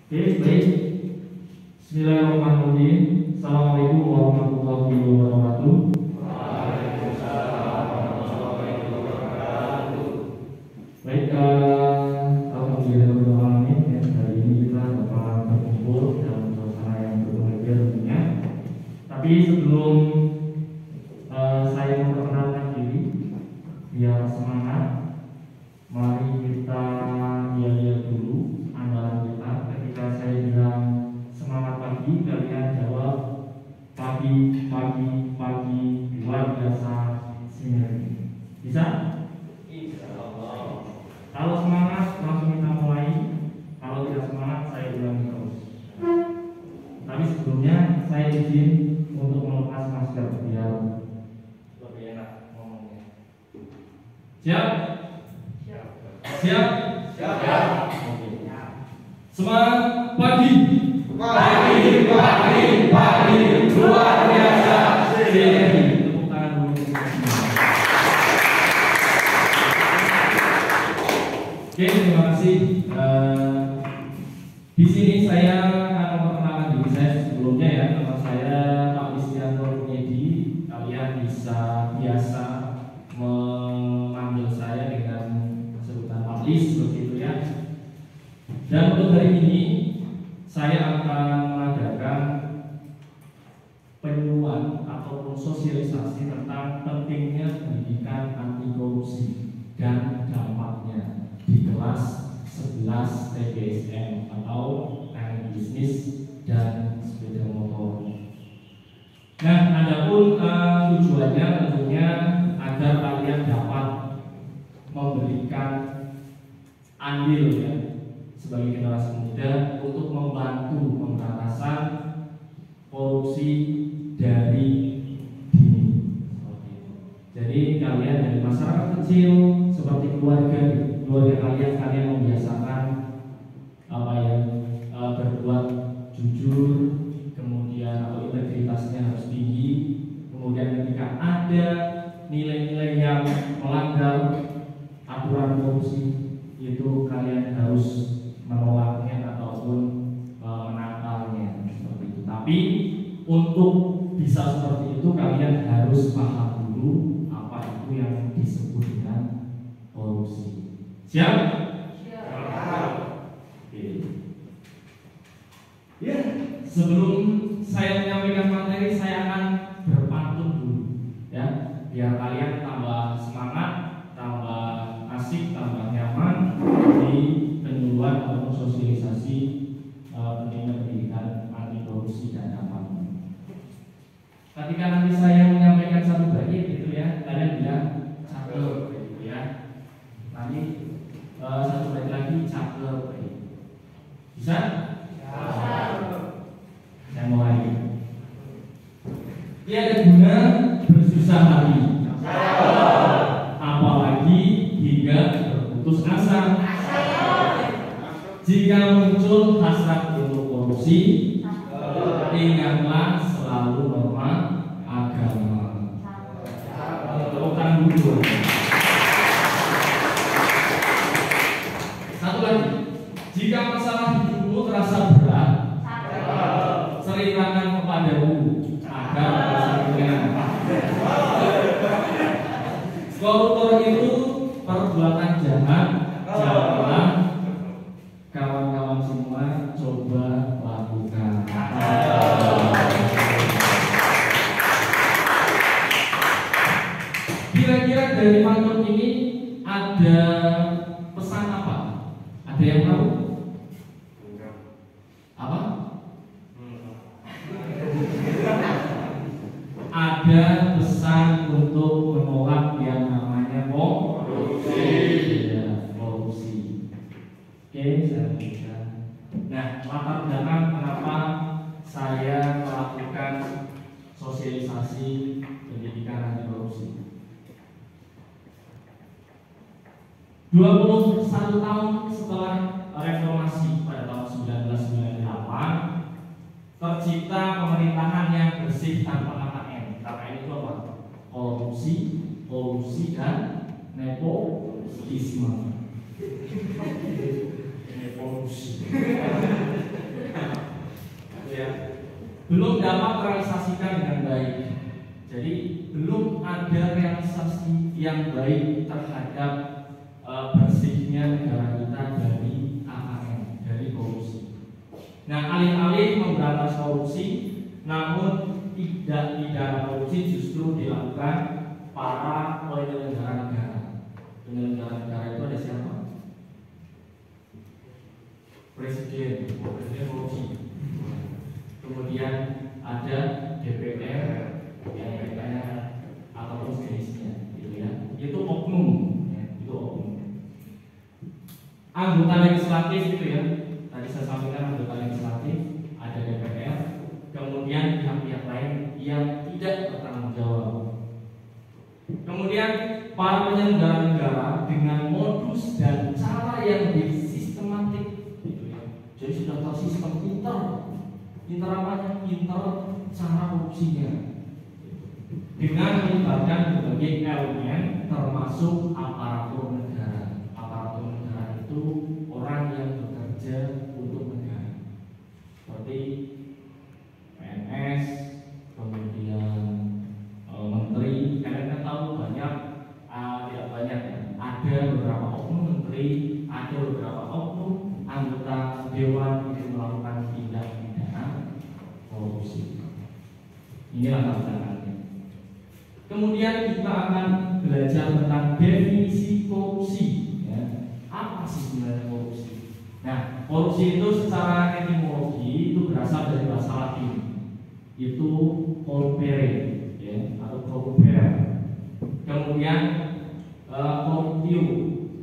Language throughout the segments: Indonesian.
Oke, baik. Bismillahirrahmanirrahim. Assalamualaikum warahmatullahi wabarakatuh. Waalaikumsalam warahmatullahi wabarakatuh. Baik, alhamdulillah ya, hari ini kita dapat berkumpul dalam suasana yang berbahagia tentunya. Tapi sebelum saya memperkenalkan diri, biar semangat, mari kita lihat dulu andalan kita. Ketika saya bilang semangat pagi, kalian jawab pagi, pagi, pagi, luar biasa sinergi. Bisa? Insyaallah. Kalau semangat langsung kita mulai. Kalau tidak semangat saya ulangi terus. Tapi sebelumnya saya izin untuk melepas masker biar lebih enak ngomongnya. Siap? Siap. Siap? Siap. Oke. Semangat pagi. Pagi, pagi, pagi, luar biasa sinergi. Tepuk tangan dulu. Oke, terima kasih. Di sini saya akan memperkenalkan diri saya sebelumnya ya. Nama saya Pak Listianto Runyedi. Kalian bisa biasa memanggil saya dengan sebutan Pak Lis begitu ya. Dan untuk hari ini saya akan mengadakan penyuluhan ataupun sosialisasi tentang pentingnya pendidikan anti korupsi dan dampaknya di kelas 11 TBSM atau teknik bisnis dan sepeda motor. Nah, adapun tujuannya tentunya agar kalian dapat memberikan andil ya sebagai generasi muda untuk membantu pemberantasan korupsi dari dini. Jadi kalian dari masyarakat kecil seperti keluarga kalian membiasakan berbuat jujur, kemudian atau integritasnya harus tinggi. Kemudian ketika ada nilai-nilai yang melanggar aturan korupsi itu kalian harus menolaknya ataupun menangkalnya seperti itu. Tapi untuk bisa seperti itu kalian harus paham dulu apa itu yang disebut dengan korupsi. Siap? Siap. Oke. Ya, sebelum saya menyampaikan materi saya akan berpantun dulu ya, biar kalian tambah semangat, tambah asik, tambah nyaman di penyuluhan atau sosialisasi pentingnya pendidikan anti korupsi dan dampaknya. Ketika nanti saya menyampaikan satu bait gitu ya, kalian bilang cakep gitu ya. Nanti satu bait lagi cakep gitu. Bisa? Saya mulai. Tiada guna bersusah hati, apalagi hingga berputus asa. Jika muncul hasrat untuk korupsi, ingatlah selalu norma agama. Bukan dulu. Satu lagi, jika masalah hidupmu terasa berat, ceritakan kepadamu agar tersampaikan. Koruptor itu perbuatan jahat, janganlah kawan-kawan semua coba lakukan. Kira-kira dari pantun ini ada pesan apa? Ada yang tahu? Apa? Ada pesan untuk menolak yang namanya korupsi. Ya, korupsi. Oke, saya lanjutkan. Nah, latar belakang kenapa saya melakukan sosialisasi pendidikan anti korupsi. 21 tahun setelah reformasi pada tahun 1998 tercipta pemerintahan yang bersih tanpa KKN. KKN itu apa? Korupsi, kolusi dan nepotisme. Nepotisme. belum dapat terrealisasikan dengan baik. Jadi belum ada realisasi yang baik terhadap bersihnya negara kita dari AKM, dari korupsi. Nah, alih-alih memberantas korupsi, namun tidak pidana korupsi justru dilakukan para penyelenggara negara. Penyelenggara negara itu ada siapa? Presiden korupsi. Kemudian ada DPR, MPR ataupun sejenisnya, gitu ya. Itu oknum, ya, itu oknum. Anggota legislatif itu ya, tadi saya sampaikan anggota legislatif, ada DPR, kemudian pihak-pihak lain yang tidak bertanggung jawab. Kemudian para penyelenggara negara dengan modus dan cara yang lebih sistematik, gitu ya. Jadi sudah tahu sistem pintar apanya? Pintar cara korupsinya. Dengan melibatkan berbagai elemen termasuk aparatur negara. Aparatur negara itu orang yang bekerja untuk negara, seperti PNS, kemudian menteri. Kalian kan tahu banyak, tidak banyak ya. Ada beberapa oknum menteri, ada beberapa oknum anggota dewan yang melakukan tindak pidana korupsi. Inilah tantangannya. Kemudian kita akan belajar tentang definisi korupsi. Ya. Apa sih sebenarnya korupsi? Nah, korupsi itu secara etimologi itu berasal dari bahasa Latin. Itu corrupere, ya, atau corrupere. Kemudian corruptio,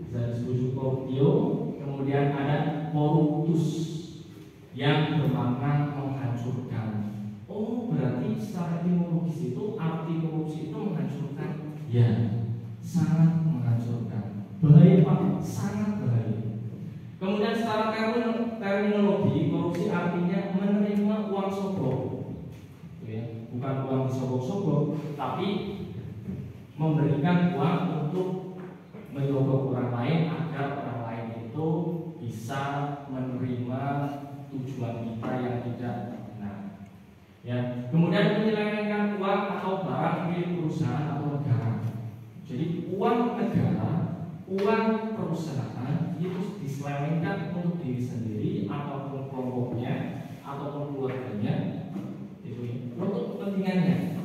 bisa disebut corruptio. Kemudian ada corruptus yang bermakna menghancurkan. Oh, berarti secara etimologis itu arti korupsi itu menghancurkan? Ya, sangat menghancurkan. Bahaya Pak, sangat bahaya. Kemudian secara terminologi, korupsi artinya menerima uang sogok, ya, bukan uang disogok-sogok, tapi memberikan uang untuk menyogok orang lain agar orang lain itu bisa menerima tujuan kita yang tidak benar. Ya, kemudian menyelewengkan uang atau barang milik perusahaan atau negara. Jadi uang negara, uang perusahaan itu diselewengkan untuk diri sendiri ataupun kelompoknya ataupun keluarganya, itu untuk kepentingannya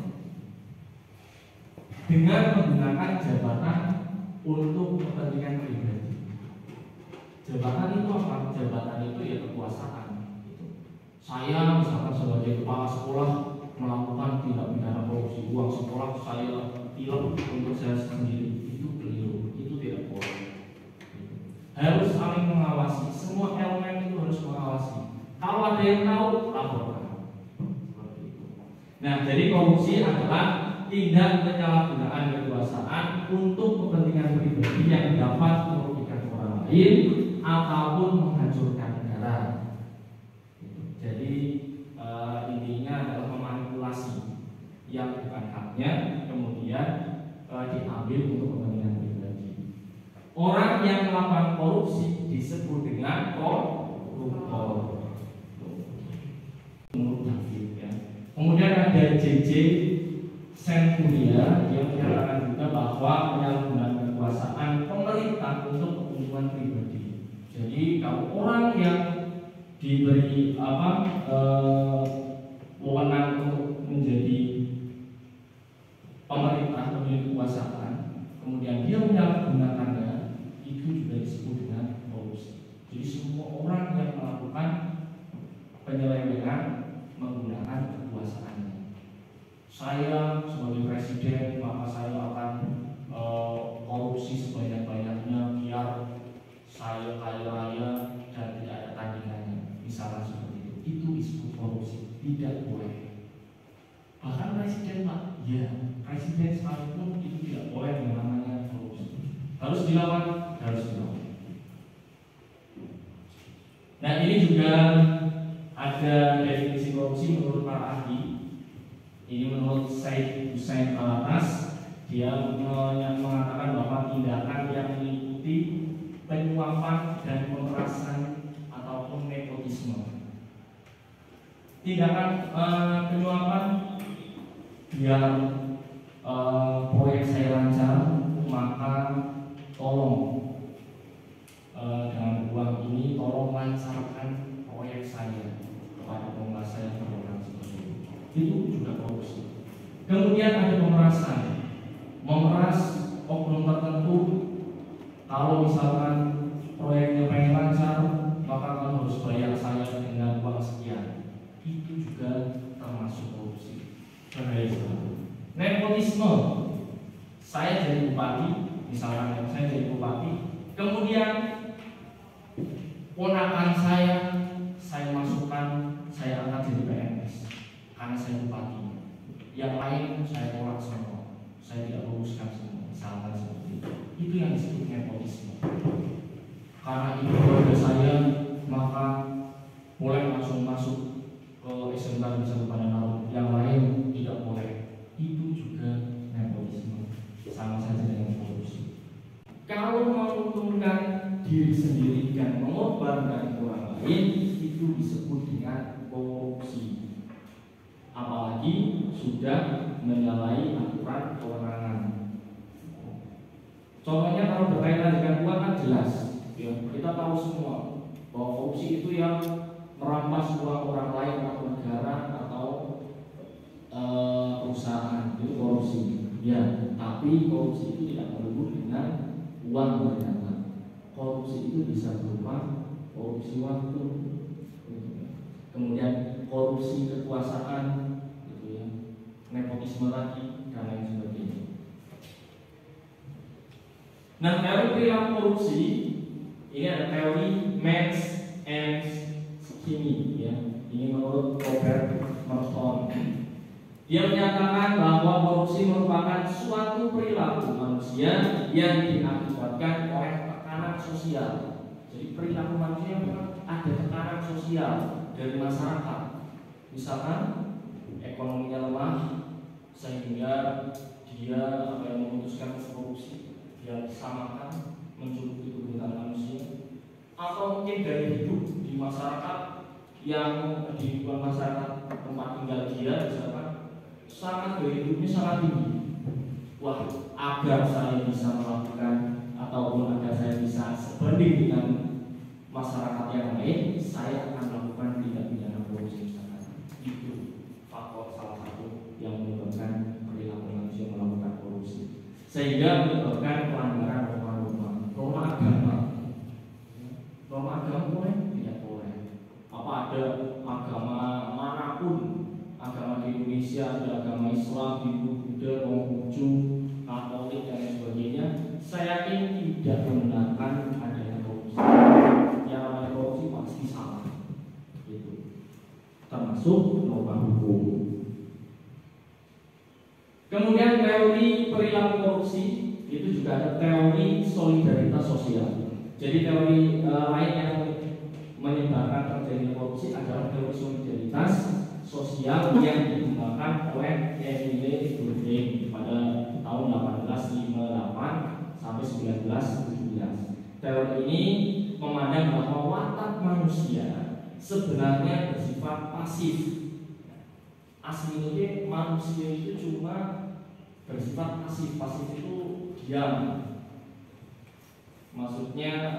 dengan menggunakan jabatan untuk kepentingan pribadi. Jabatan itu apa? Jabatan itu ya kekuasaan. Saya misalkan sebagai kepala sekolah melakukan tindak pidana korupsi uang sekolah, saya tilep untuk saya sendiri, itu keliru, itu tidak boleh. Harus saling mengawasi, semua elemen itu harus mengawasi. Kalau ada yang tahu, laporkan. Seperti itu. Nah, jadi korupsi adalah tindak penyalahgunaan kekuasaan untuk kepentingan pribadi yang dapat merugikan orang lain ataupun menghancurkan negara. Jadi intinya adalah memanipulasi yang bukan haknya, kemudian diambil untuk kepentingan pribadi. Orang yang melakukan korupsi disebut dengan koruptor. Ya. Kemudian ada JJ Senkuria yang menyatakan juga bahwa penyalahgunaan kekuasaan pemerintah untuk kepentingan pribadi. Jadi kalau orang yang diberi wewenang untuk menjadi pemerintah, pemilik kekuasaan, kemudian dia menyalahgunakannya, itu juga disebut dengan korupsi. Jadi semua orang yang melakukan penyelewengan menggunakan kekuasaannya. Saya sebagai presiden, maka saya akan korupsi sebanyak-banyaknya biar saya kaya raya dan tidak ada tandingannya. Misalnya seperti itu disebut korupsi, tidak boleh. Bahkan presiden Pak, ya presiden sekalipun itu tidak boleh yang namanya korupsi. Harus dilawan, harus dilawan. Nah, ini juga ada definisi korupsi menurut para ahli. Ini menurut Syed Hussein Alatas, dia mengatakan bahwa tindakan yang meliputi penyuapan dan pemerasan ataupun nepotisme. tindakan penyuapan biar proyek saya lancar, maka tolong dengan uang ini tolong lancarkan proyek saya kepada penguasa yang berwenang seperti itu juga korupsi. Kemudian ada pemerasan, memeras oknum tertentu. Kalau misalkan proyeknya pengen lancar, maka kamu harus bayar saya dengan uang sekian. Itu juga termasuk korupsi. Nepotisme, saya jadi bupati, misalkan saya jadi bupati, kemudian ponakan saya masukkan, saya angkat jadi PNS karena saya bupati. Yang lain saya tolak semua, saya tidak luruskan semua, misalkan seperti itu. Itu yang disebut nepotisme. Karena itu keluarga saya, maka boleh langsung masuk ke SMK bisa kepada Narum, yang lain tidak boleh. Itu juga nepotisme, sama saja dengan korupsi. Kalau menguntungkan diri sendiri dan mengorbankan orang lain, itu disebut dengan korupsi. Apalagi sudah menyalahi aturan kewenangan. Contohnya kalau berkaitan dengan uang kan jelas, ya, kita tahu semua bahwa korupsi itu yang merampas uang orang lain atau negara atau perusahaan, itu korupsi. Ya, tapi korupsi itu tidak melulu dengan uang ternyata. Korupsi itu bisa berupa korupsi waktu, kemudian korupsi kekuasaan, gitu ya, nepotisme lagi dan lain sebagainya. Nah, teori perilaku korupsi ini ada teori Menz and Skinny, ya. Ini menurut Robert Merton. Dia menyatakan bahwa korupsi merupakan suatu perilaku manusia yang diakibatkan oleh tekanan sosial. Jadi perilaku manusia memang ada tekanan sosial dari masyarakat. Misalkan ekonominya lemah sehingga dia memutuskan korupsi, dia disamakan mencukupi kebutuhan manusia, atau mungkin dari hidup di masyarakat yang di lingkungan masyarakat tempat tinggal dia misalkan sangat gaya hidupnya sangat tinggi. Wah, agar saya bisa melakukan ataupun agar saya bisa sebanding dengan masyarakat yang lain, saya akan melakukan tindak pidana korupsi misalkan. Itu faktor salah satu yang menyebabkan perilaku manusia melakukan korupsi, sehingga menyebabkan pelanggaran norma agama. Norma agama boleh? Tidak boleh. Apa ada agama manapun, agama di Indonesia ada agama Islam, Hindu, Buddha, Konghucu, Katolik dan lain sebagainya, saya yakin tidak membenarkan adanya korupsi. Yang namanya korupsi pasti salah, gitu. Termasuk norma hukum. Kemudian teori perilaku korupsi itu juga ada teori solidaritas sosial. Jadi teori lain yang menyebabkan terjadinya korupsi adalah teori solidaritas sosial yang digunakan oleh Emile Durkheim pada tahun 1858 sampai 1917. Teori ini memandang bahwa watak manusia sebenarnya bersifat pasif. Aslinya manusia itu cuma bersifat pasif. Pasif itu diam. Maksudnya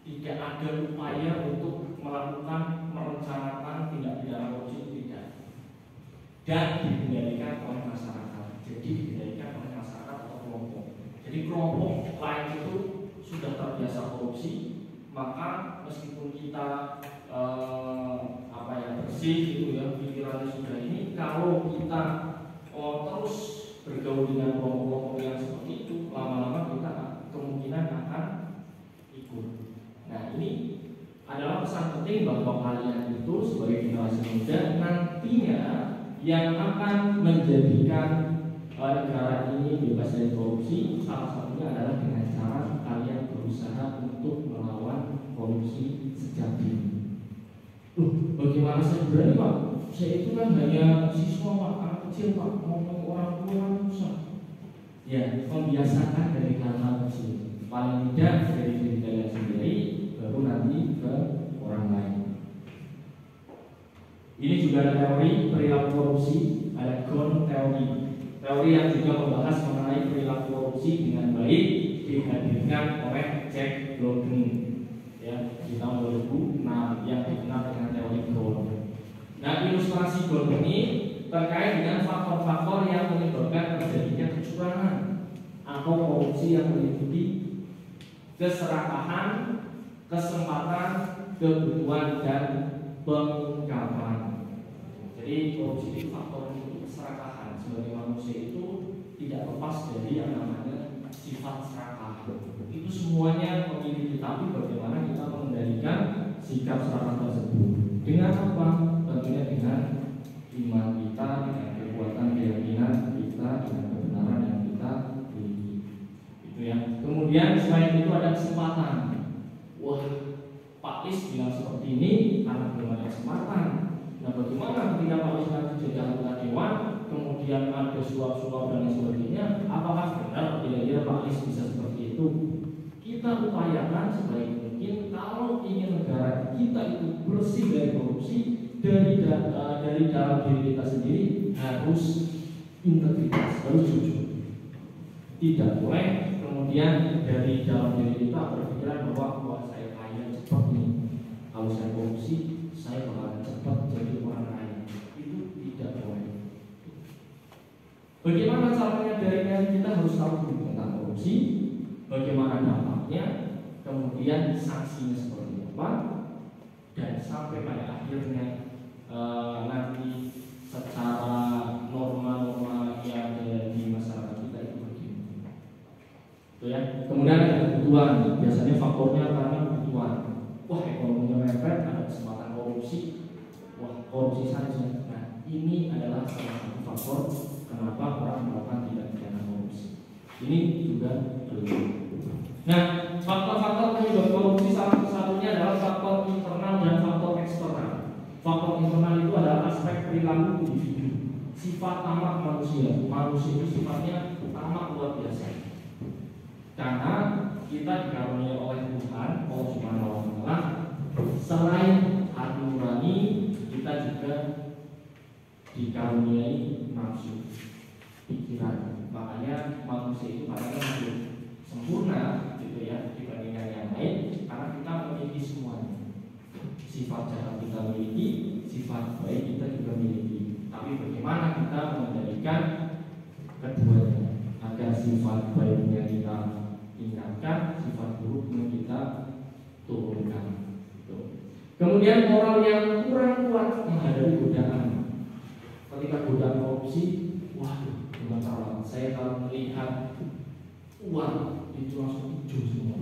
tidak ada upaya untuk melakukan merencanakan tindak pidana korupsi itu tidak. Dan dikendalikan oleh masyarakat. Jadi dikendalikan oleh masyarakat atau kelompok. Jadi kelompok lain itu sudah terbiasa korupsi, maka meskipun kita bersih gitu ya, pikirannya sudah ini, kalau kita terus bergaul dengan kelompok-kelompok yang seperti itu, lama-lama kita kemungkinan akan ikut. Nah, ini adalah pesan penting bahwa kalian itu sebagai generasi muda nantinya yang akan menjadikan negara ini bebas dari korupsi, salah satunya adalah dengan cara kalian berusaha untuk melawan korupsi sejati. Bagaimana saya berani Pak? Saya itu kan hanya siswa Pak, anak kecil Pak, ngomong orang tua kan susah. Ya, membiasakan dari hal-hal kecil. Paling tidak dari diri kalian sendiri, baru nanti ke orang lain. Ini juga ada teori perilaku korupsi, ada Ghosn teori. Teori yang juga membahas mengenai perilaku korupsi dengan baik dihadirkan oleh Jack London ya di tahun 2006 yang dikenal dengan teori Ghosn. Nah, ilustrasi Ghosn ini terkait dengan faktor-faktor yang menyebabkan terjadinya kecurangan atau korupsi yang meliputi keserakahan, kesempatan, kebutuhan, dan pengungkapan. Jadi korupsi itu faktor itu keserakahan. Sebagai manusia itu tidak lepas dari yang namanya sifat serakah. Itu semuanya memiliki, tapi bagaimana kita mengendalikan sikap serakah tersebut? Dengan apa? Tentunya dengan iman kita, dengan kekuatan keyakinan kita, dengan kebenaran yang kita miliki. Itu ya. Kemudian selain itu ada kesempatan. Wah, Pak Is bilang seperti ini karena belum ada kesempatan. Nah, bagaimana ketika Pak Is nanti jadi anggota dewan, kemudian ada suap-suap dan lain sebagainya, apakah benar kira-kira Pak Is bisa seperti itu? Kita upayakan sebaik mungkin kalau ingin negara kita itu bersih dari korupsi, dari dalam diri kita sendiri harus integritas, harus jujur. Tidak boleh kemudian dari dalam diri kita berpikiran bahwa saya kaya cepat nih, kalau saya korupsi saya bakalan cepat jadi orang kaya. Itu tidak boleh. Bagaimana caranya darinya? Kita harus tahu dulu tentang korupsi, bagaimana dampaknya, kemudian sanksinya seperti apa, dan sampai pada akhirnya nanti secara norma-norma yang ada di masyarakat kita itu bagaimana. Itu ya. Kemudian ada kebutuhan, biasanya faktornya karena kebutuhan. Wah, ekonominya mepet, ada kesempatan korupsi. Wah, korupsi saja. Nah, ini adalah salah satu faktor kenapa orang melakukan tindak pidana korupsi. Ini juga belum. Nah, faktor-faktor penyebab korupsi salah satunya adalah faktor internal dan faktor eksternal. Faktor internal itu adalah aspek perilaku individu, sifat tamak manusia. Manusia itu sifatnya tamak luar biasa. Karena kita dikaruniai oleh Tuhan, Allah Subhanahu wa Ta'ala, selain hati nurani, kita juga dikaruniai nafsu, pikiran. Makanya manusia itu padahal lebih sempurna gitu ya dibandingkan yang lain, karena kita memiliki semuanya. Sifat jahat kita miliki, sifat baik kita juga miliki. Tapi bagaimana kita mengendalikan keduanya agar sifat baiknya kita tingkatkan, sifat buruknya kita turunkan. Kemudian moral yang kurang kuat menghadapi godaan. Ketika godaan korupsi, waduh, bukan saya kalau melihat uang itu langsung hijau semua.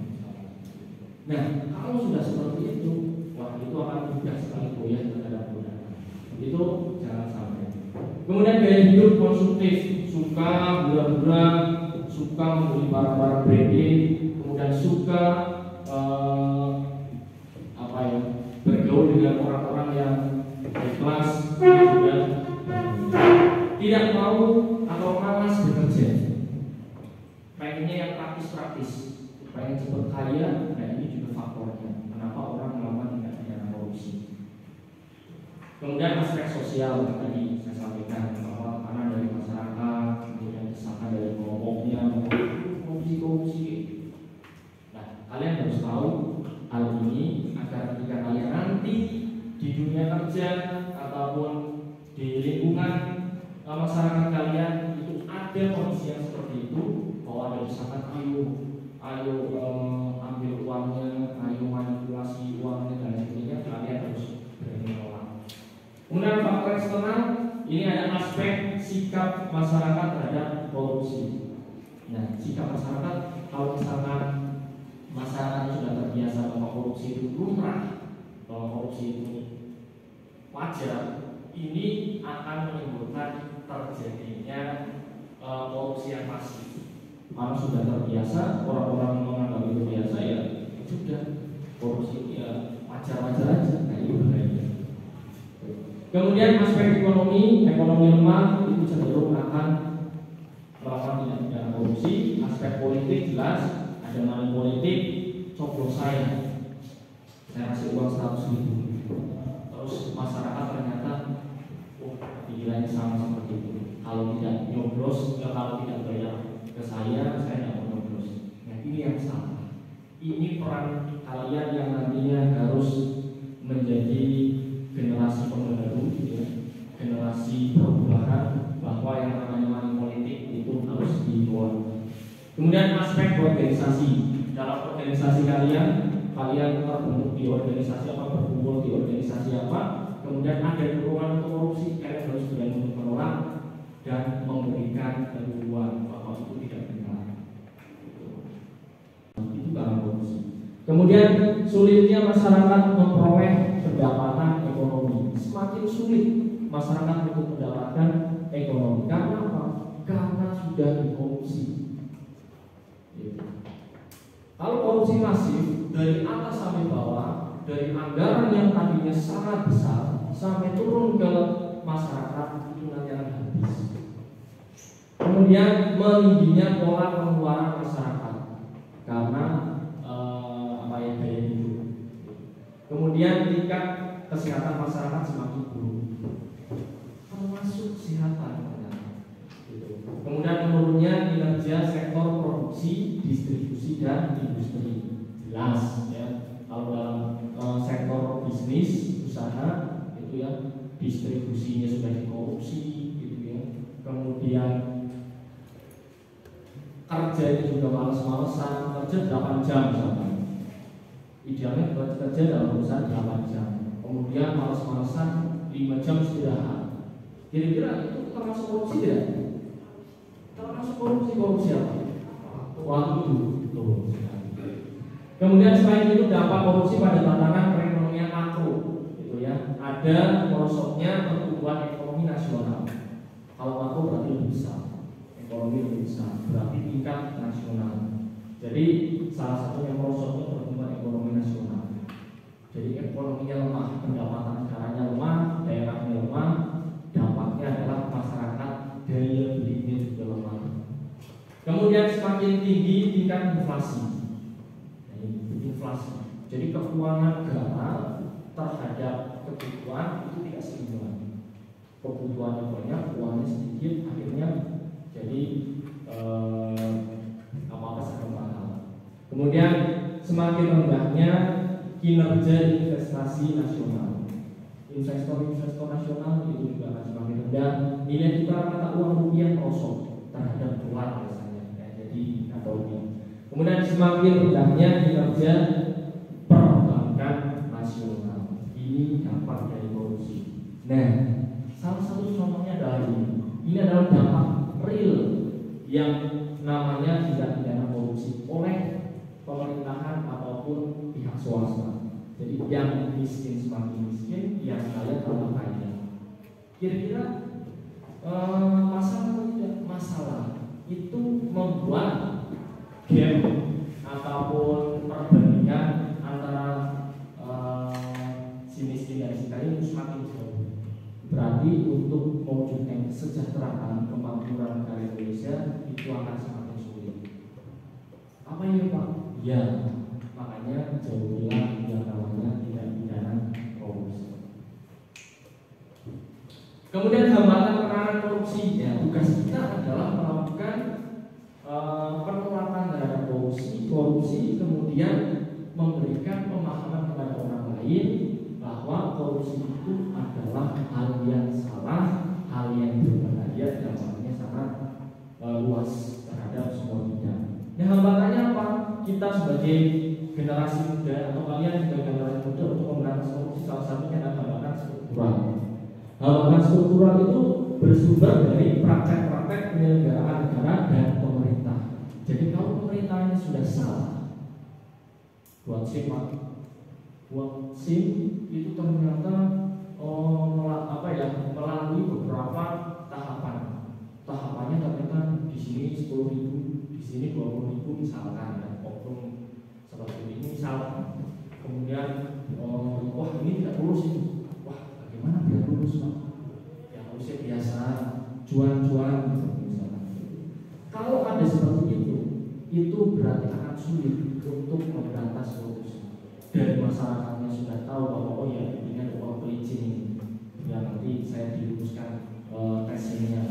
Nah, kalau sudah seperti itu, wah itu akan mudah sekali goyah terhadap godaan. Itu jangan sampai. Kemudian gaya hidup konsumtif, suka gula-gula, suka membeli barang-barang branded, kemudian suka bergaul dengan orang-orang yang ikhlas, juga tidak mau atau malas bekerja, pengennya yang praktis-praktis, pengen cepat kaya. Nah, ini juga faktornya kenapa orang melakukan tindak pidana korupsi. Kemudian aspek sosial yang tadi saya sampaikan, bahwa karena dari masyarakat, kemudian desakan dari kelompoknya, korupsi. Nah, kalian harus tahu hal ini agar ketika kalian nanti di dunia kerja ataupun di lingkungan masyarakat kalian itu ada kondisi yang seperti itu, bahwa ada desakan ayo ambil uangnya, ayo manipulasi uangnya dan sebagainya, kalian harus berani menolak. Kemudian faktor eksternal, ini ada aspek sikap masyarakat terhadap korupsi. Nah, sikap masyarakat, kalau misalkan masyarakat sudah terbiasa bahwa korupsi itu lumrah, bahwa korupsi itu wajar, ini akan menimbulkan terjadinya korupsi yang masif. Kalau sudah terbiasa, orang-orang menganggap itu biasa, ya sudah korupsi itu ya wajar-wajar aja. Nah, itu bahaya. Kemudian aspek ekonomi lemah itu cenderung akan melakukan tindak pidana korupsi. Aspek politik jelas, ada money politik, coblos saya kasih uang 100.000, terus masyarakat ternyata peran kalian yang nantinya harus menjadi generasi penggerak, ya, generasi perubahan, bahwa yang namanya money politik itu harus dikeluarkan. Kemudian aspek organisasi. Dalam organisasi kalian terbentuk di organisasi apa, berkumpul di organisasi apa, kemudian ada dorongan korupsi, kalian harus berani untuk menolak dan memberikan peluang bahwa itu tidak benar. Itu karena korupsi. Kemudian sulitnya masyarakat memperoleh pendapatan ekonomi. Semakin sulit masyarakat untuk mendapatkan ekonomi. Karena apa? Karena sudah dikorupsi. Kalau korupsi masif dari atas sampai bawah, dari anggaran yang tadinya sangat besar sampai turun ke masyarakat, itu nanti akan habis. Kemudian meningginya pola pengeluaran masyarakat karena gaya hidup. Kemudian tingkat kesehatan masyarakat semakin buruk, termasuk kesehatan. Kemudian menurunnya kinerja sektor produksi, distribusi dan industri. Jelas ya, kalau dalam sektor bisnis usaha itu ya, distribusinya sudah dikorupsi gitu ya. Kemudian kerja itu juga males-malesan, kerja 8 jam misalkan. Idealnya kerja dalam urusan 8 jam. Kemudian males-malesan 5 jam istirahat. Kira-kira itu termasuk korupsi tidak? Termasuk korupsi apa? Waktu. Kemudian selain itu dampak korupsi pada tatanan perekonomian makro, gitu ya. Ada merosotnya pertumbuhan ekonomi nasional. Kalau makro berarti lebih besar, ekonomi lebih besar, berarti tingkat nasional. Jadi salah satunya merosotnya pertumbuhan ekonomi nasional. Jadi ekonominya lemah, pendapatan negaranya lemah, daerahnya lemah, dampaknya adalah masyarakat daya belinya juga lemah. Kemudian semakin tinggi tingkat inflasi. Inflasi. Jadi keuangan negara terhadap kebutuhan itu tidak seimbang. Kebutuhannya banyak, uangnya sedikit, akhirnya jadi apa-apa serba mahal. Kemudian semakin rendahnya kinerja investasi nasional. Investor nasional itu juga akan semakin rendah. Nilai tukar mata uang rupiah merosot terhadap dolar biasanya, ya, jadi atau rupiah. Kemudian semakin rendahnya kinerja perbankan nasional. Ini dampak dari korupsi. Nah, salah satu contohnya adalah ini. Ini adalah dampak real yang namanya tindak pidana korupsi oleh pemerintahan ataupun pihak swasta. Jadi yang miskin semakin miskin, yang kaya tambah kaya. Kira-kira masalah atau tidak? Masalah. Itu membuat gap ataupun perbandingan antara si miskin dan si kaya itu semakin jauh. Berarti untuk mewujudkan kesejahteraan kemakmuran negara Indonesia itu akan semakin sulit. Apa ya Pak? Ya, makanya jauhilah yang namanya tindak pidana korupsi. Kemudian hambatan penanganan korupsi, ya, tugas kita adalah melakukan penolakan terhadap korupsi, kemudian memberikan pemahaman kepada orang lain bahwa korupsi itu adalah hal yang salah, hal yang berbahaya, dampaknya sangat luas terhadap semua bidang. Nah, hambatannya apa? Kita sebagai generasi muda atau kalian sebagai generasi muda untuk memberantas korupsi, salah satunya adalah hambatan struktural. Hambatan struktural itu bersumber dari praktek-praktek penyelenggaraan negara dan pemerintah. Jadi kalau pemerintahnya sudah salah buat SIM itu ternyata melalui beberapa tahapan. Tahapannya ternyata di sini 10.000, di sini 20.000 misalkan, ya, oknum seperti ini misalkan. Kemudian wah ini tidak lulus ini. Wah bagaimana biar lulus Pak? Ya harusnya biasa jual-jualan gitu misalkan. Kalau ada seperti itu berarti akan sulit untuk memberantas korupsi. Dari masyarakatnya sudah tahu bahwa oh ya ini ada uang pelicin ini, ya nanti saya diluluskan tesnya,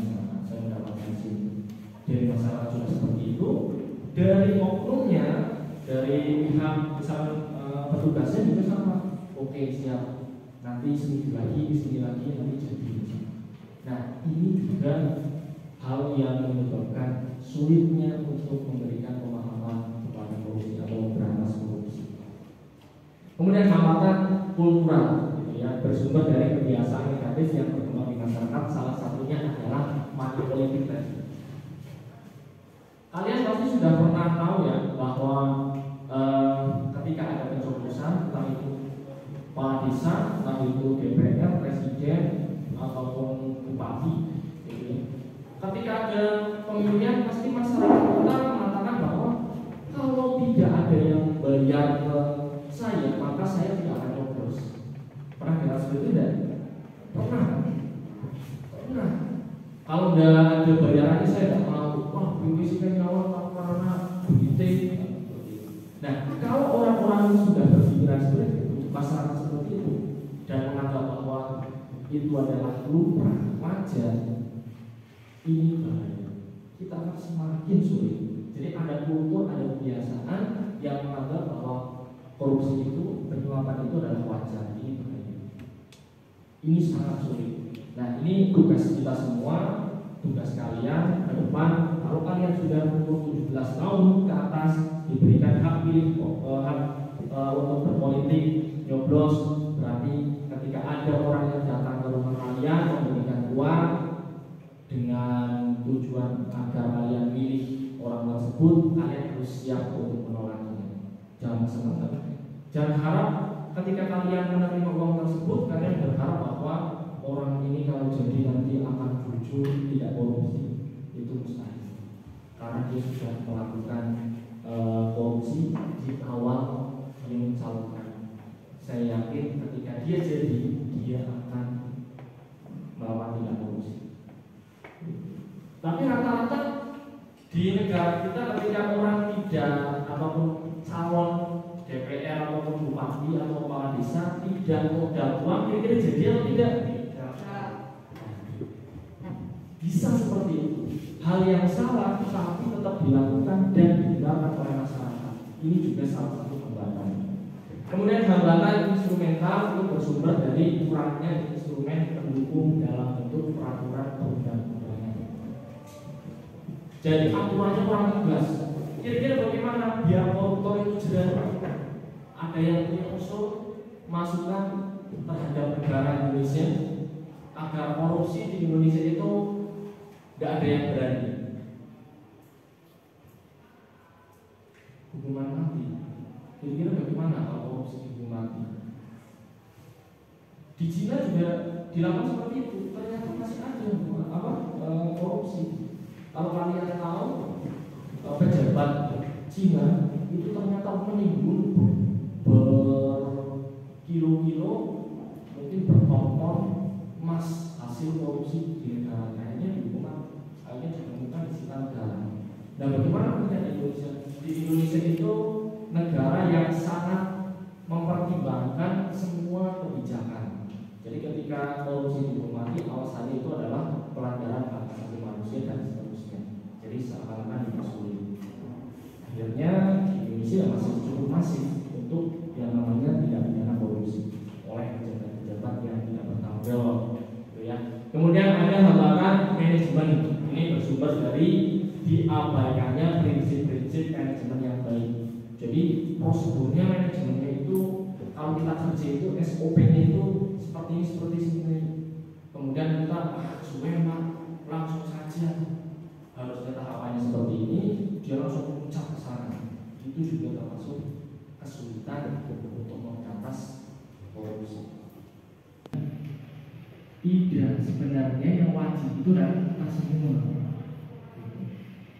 saya mendapatkan SIM. Dari masyarakat sudah seperti itu, dari oknumnya, dari dari pihak misal petugasnya juga sama. Oke siap, nanti seminggu lagi, nanti jadi. Nah ini juga hal yang menyebabkan sulitnya untuk memberikan pemahaman kepada korupsi atau memberantas korupsi. Kemudian hambatan kultural, gitu ya, bersumber dari kebiasaan negatif yang berkembang di masyarakat. Salah satunya adalah money politik tadi. Kalian pasti sudah pernah tahu ya bahwa ketika ada pencoblosan, entah itu kepala desa, entah itu DPR, presiden, ataupun bupati, gitu ya. Ketika ada pemilihan, pasti masyarakat kita mengatakan bahwa kalau tidak ada yang bayar ke saya, maka saya tidak akan coblos. Pernah dengar seperti itu tidak? Pernah. Kalau udah ada bayarannya saya tidak mau. Wah, bisikan nyawa karena begitu. Nah, kalau orang-orang sudah berpikiran seperti itu, masyarakat seperti itu, dan menganggap bahwa itu adalah lumrah, wajar, ini bahaya. Kita akan semakin sulit. Jadi ada kultur, ada kebiasaan yang menganggap bahwa korupsi itu, penyuapan itu adalah wajar. Ini bahaya. Ini sangat sulit. Nah, ini tugas kita semua, tugas kalian ke depan. Kalau kalian sudah umur 17 tahun ke atas, diberikan hak pilih, untuk berpolitik, nyoblos, berarti ketika ada orang yang datang ke rumah kalian memberikan uang dengan tujuan agar kalian milih orang tersebut, kalian harus siap untuk menolaknya. Jangan senang. Jangan harap ketika kalian menerima uang tersebut, kalian berharap bahwa orang ini kalau jadi nanti akan jujur, tidak korupsi. Itu mustahil, karena dia sudah melakukan korupsi di awal dia mencalonkan. Saya yakin ketika dia jadi, dia akan melawan tindak korupsi. Tapi rata-rata di negara kita ketika orang tidak ataupun calon DPR ataupun bupati atau kepala desa tidak modal uang, kira-kira jadi atau tidak? Bisa seperti itu. Hal yang salah tapi tetap dilakukan dan dibenarkan oleh masyarakat. Ini juga salah satu hambatan. Kemudian hambatan instrumental itu bersumber dari kurangnya instrumen pendukung dalam bentuk peraturan perundang-undangan. Jadi aturannya kurang tegas. Kira-kira bagaimana biar koruptor itu jelas? Ada yang punya usul masukan terhadap negara Indonesia agar korupsi di Indonesia itu tidak ada yang berani. Hukuman mati. Kira-kira bagaimana kalau korupsi hukuman mati? Di Cina juga dilakukan seperti itu. Ternyata masih ada korupsi. Kalau kalian tahu pejabat Cina itu ternyata menimbun berkilo-kilo, mungkin berton-ton emas hasil korupsi di negaranya. Akhirnya ditemukan di sekitar negara. Nah, bagaimana kita di Indonesia? Di Indonesia itu negara yang sangat mempertimbangkan semua kebijakan. Jadi ketika korupsi dihukum mati, alasannya itu adalah pelanggaran hak asasi manusia dan seterusnya. Jadi seakan-akan dipersulit. Akhirnya di Indonesia masih cukup masif untuk yang namanya tindak pidana korupsi oleh pejabat-pejabat yang tidak bertanggung jawab. Kemudian ada hambatan manajemen. Ini bersumber dari diabaikannya prinsip-prinsip manajemen yang baik. Jadi prosedurnya manajemennya itu kalau kita kerja itu SOP-nya itu seperti ini. Kemudian kita langsung saja harusnya tahapannya seperti ini, dia langsung puncak ke sana. Itu juga termasuk kesulitan untuk memberantas korupsi. Tidak, sebenarnya yang wajib itu adalah kita semua.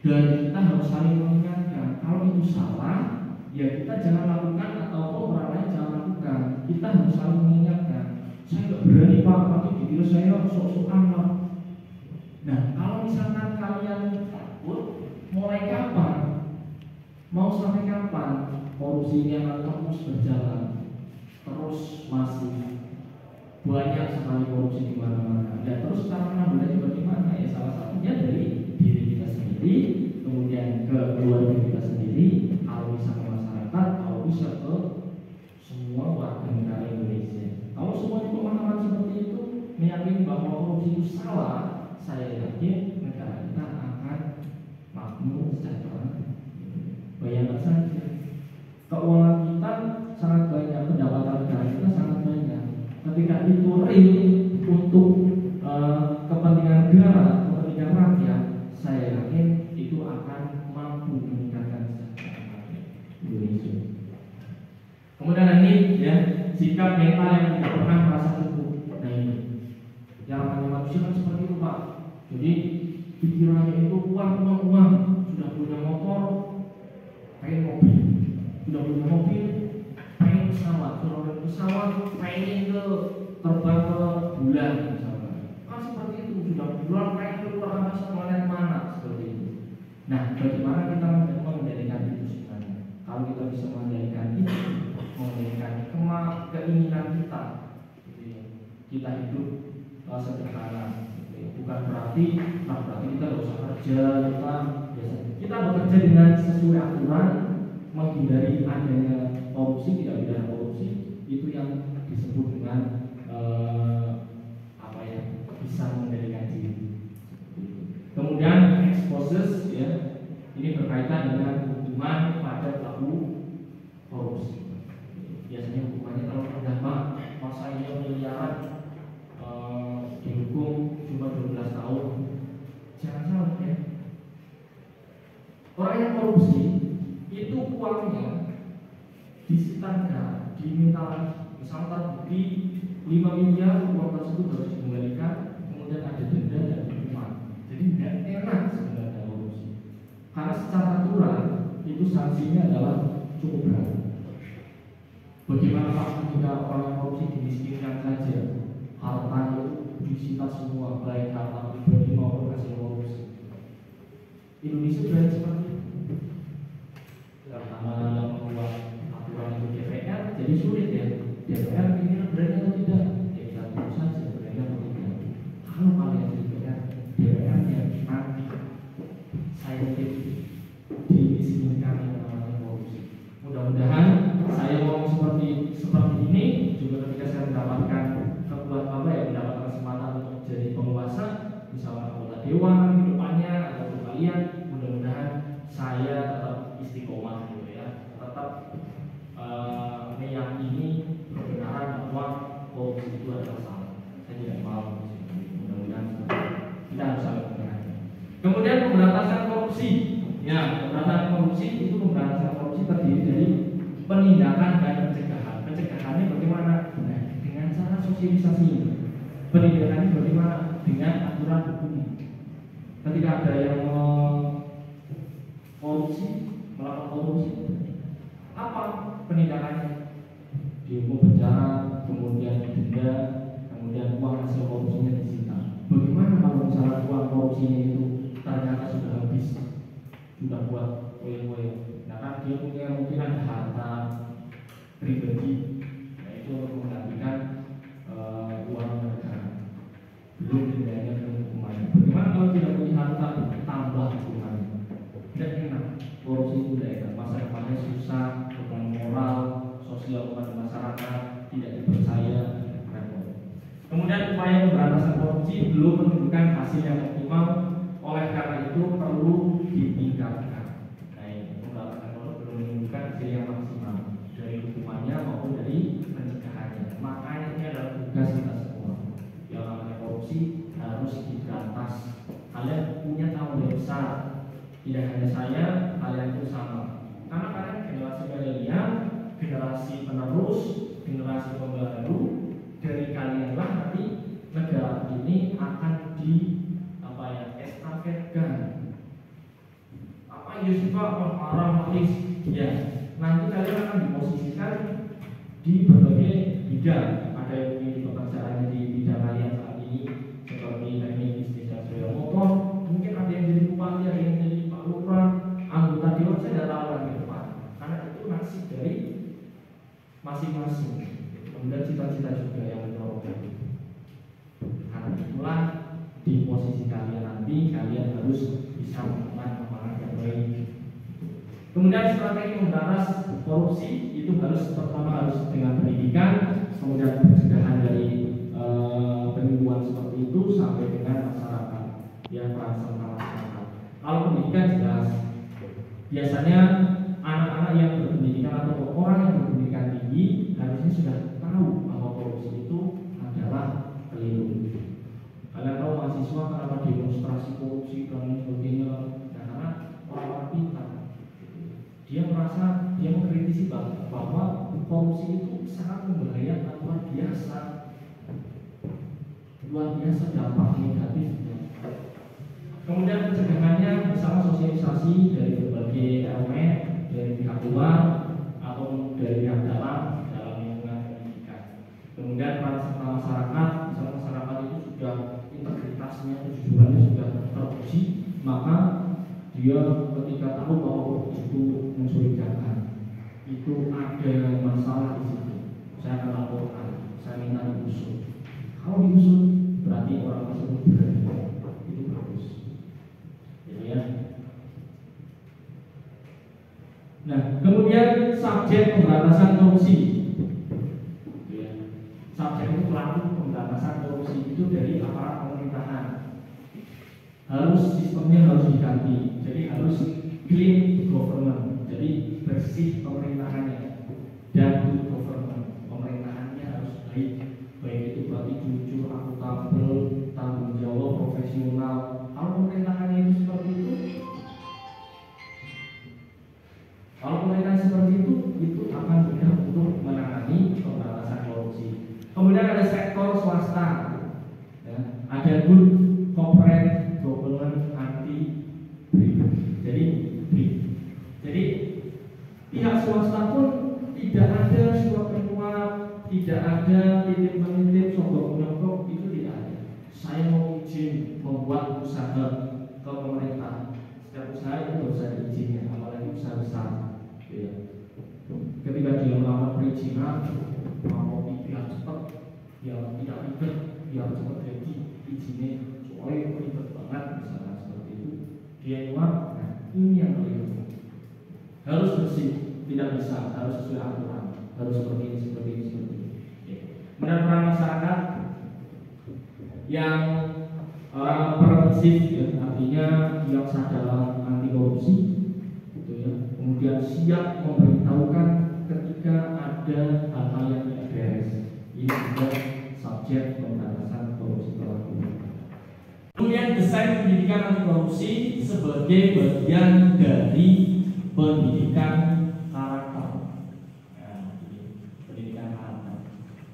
Dan kita harus saling mengingatkan. Kalau itu salah, ya kita jangan lakukan, ataupun orang lain jangan lakukan. Kita harus saling mengingatkan. Saya nggak berani pak, tapi dikira saya sok-sokan pak. Nah, kalau misalkan kalian takut, mulai kapan? Mau sampai kapan korupsi ini akan terus berjalan, terus masih banyak sekali korupsi di mana-mana. Dan terus cara menanggulannya bagaimana? Ya salah satunya dari diri kita sendiri, kemudian ke keluarga kita sendiri. Kalau misalnya masyarakat bisa ke semua warga negara Indonesia. Kalau semuanya pemahaman seperti itu meyakini bahwa korupsi itu salah, saya yakin negara kita akan makmur sejahtera. Bayangkan saja, keuangan kita sangat banyak, pendapatan negara kita sangat banyak. Ketika itu real untuk kepentingan negara, kepentingan rakyat, saya yakin itu akan mampu meningkatkan kesejahteraan Indonesia. Kemudian ini ya, sikap mental yang tidak pernah merasa cukup. Nah ini, yang namanya manusia kan seperti itu Pak. Jadi pikirannya itu uang, sudah punya motor, pengen mobil, sudah punya mobil, pengen pesawat, pengen ke terbang ke bulan misalnya. Kan seperti itu, sudah bulan pengen ke luar angkasa planet mana seperti itu. Nah, bagaimana kita mengendalikan itu sebenarnya? Kalau kita bisa mengendalikan itu, mengendalikan keinginan kita, gitu ya. Kita hidup sederhana. Bukan berarti kita tidak usah kerja, kita bekerja dengan sesuai aturan, menghindari adanya korupsi, tidak pidana korupsi, itu yang disebut dengan bisa mengendalikan diri. Kemudian exposes ya, ini berkaitan dengan hukuman pada pelaku korupsi. Biasanya hukumannya terlalu rendah Pak, masa ia miliaran dihukum cuma 12 tahun. Jangan salah ya. Orang yang korupsi itu uangnya disita negara, diminta lagi. Misalnya terbukti 5 miliar, uang tersebut harus dikembalikan, kemudian ada denda dan hukuman. Jadi tidak enak sebenarnya korupsi. Karena secara aturan itu sanksinya adalah cukup berat. Bagaimana Pak ketika orang yang korupsi dimiskinkan saja, hartanya itu disita semua, baik harta pribadi maupun hasil korupsi. Indonesia berani seperti itu. Karena yang membuat aturan itu DPR, jadi sulit ya. DPR ini berani atau tidak? Ya kita tunggu saja berani atau tidak. Kalau kalian DPR yang nanti saya dimiskinkan yang namanya korupsi. Mudah-mudahan saya ngomong seperti ini juga ketika saya mendapatkan mendapatkan kesempatan untuk jadi penguasa, misalnya anggota dewan di depannya atau kalian, mudah-mudahan saya tetap istiqomah gitu ya, tetap meyakini kebenaran bahwa korupsi itu adalah salah. Saya tidak mau, mudah-mudahan kita harus saling mengerti. Kemudian pemberantasan korupsi, ya pemberantasan korupsi itu pemberantasan korupsi terdiri dari penindakan dan pencegahan. Pencegahannya bagaimana? Nah, dengan cara sosialisasi. Penindakannya bagaimana? Dengan aturan hukum. Ketika ada yang melakukan korupsi, apa penindakannya? Dihukum penjara, kemudian denda, kemudian uang hasil korupsinya disita. Bagaimana kalau misalnya uang korupsinya itu ternyata sudah habis, sudah buat koin-koin? Nah kan dia punya mungkin ada harta pribadi, yaitu untuk menggantikan uang negara, belum dendanya dan hukumannya. Bagaimana kalau tidak punya harta, tambah hukumannya? Tidak enak, korupsi itu tidak enak. Masa depannya susah, beban moral, sosial kepada masyarakat, tidak dipercaya, repot. Kemudian upaya pemberantasan korupsi belum menunjukkan hasil yang optimal, oleh karena itu perlu ditingkatkan. Nah, pemberantasan korupsi belum menunjukkan hasil yang maksimal dari hukumannya maupun dari pencegahannya. Makanya ini adalah tugas kita semua. Yang namanya korupsi harus diberantas. Kalian punya tanggung jawab besar. Tidak hanya saya, kalian pun sama. Karena kalian generasi milenial, generasi penerus, generasi pembaru. Dari kalianlah nanti negara ini akan estafetkan. Apa Yusuf marah malis? Ya, nanti kalian akan diposisikan di berbagai bidang. Ada yang di pekerjaannya di bidang kalian saat ini, seperti teknik bisnis dan sepeda motor. Mungkin ada yang jadi bupati, ada yang jadi pak lurah, anggota dewan. Saya tidak tahu lagi depan, karena itu nasib dari masing-masing. Kemudian cita-cita juga yang menyerobot. Karena itulah di posisi kalian nanti, kalian harus bisa melakukan amanah yang baik. Kemudian strategi memberantas korupsi itu pertama harus dengan pendidikan, kemudian pencegahan dari penipuan seperti itu sampai dengan masyarakat, ya peran serta masyarakat. Kalau pendidikan jelas, biasanya anak-anak yang berpendidikan atau orang yang berpendidikan tinggi harusnya sudah tahu bahwa korupsi itu adalah keliru. Kalian tahu mahasiswa kenapa demonstrasi korupsi dan sebagainya? Ya, karena orang-orang pintar, dia merasa, dia mengkritisi bahwa korupsi itu sangat membahayakan, luar biasa dampak negatifnya. Kemudian pencegahannya bersama sosialisasi dari berbagai elemen, dari pihak luar atau dari pihak dalam lingkungan pendidikan. Kemudian peran serta masyarakat, misalnya masyarakat itu sudah integritasnya, kejujurannya sudah teruji, maka dia ketika tahu bahwa itu mencurigakan, itu ada masalah di situ, saya akan laporkan, saya minta diusut. Kalau diusut berarti orang tersebut berani, itu bagus, gitu ya. Nah, kemudian subjek pemberantasan korupsi, gitu ya. Subjek itu pelaku pemberantasan korupsi itu dari aparat pemerintahan. Harus sistemnya harus diganti, jadi harus clean government, jadi bersih pemerintahannya, dan good government, pemerintahannya harus baik itu berarti jujur, akuntabel, tanggung jawab, profesional. Kalau pemerintahannya itu seperti itu, itu akan mudah untuk menangani pemberantasan korupsi. Kemudian ada sektor swasta, ya, ada good corporate government anti bribe. Jadi pihak swasta pun tidak ada suap menyuap, tidak ada titip menitip, sogok menyogok, itu tidak ada. Saya mau izin membuat usaha ke pemerintah, setiap usaha itu harus ada izinnya, apalagi usaha besar. Ya. Ketika dia melamar perizinan, mau biar cepat, biar tidak ribet, biar cepat jadi izinnya, soalnya ribet banget misalnya seperti itu. Dia nyuap, nah ini yang keliru. Harus bersih, tidak bisa, harus sesuai aturan, harus seperti ini. Kemudian peran masyarakat yang permisif, ya, artinya yang sadar anti korupsi, gitu ya. Kemudian siap memberitahukan ketika ada hal-hal yang tidak beres. Ini juga subjek pemberantasan korupsi pelaku. Kemudian desain pendidikan anti korupsi sebagai bagian dari pendidikan karakter. Pendidikan karakter.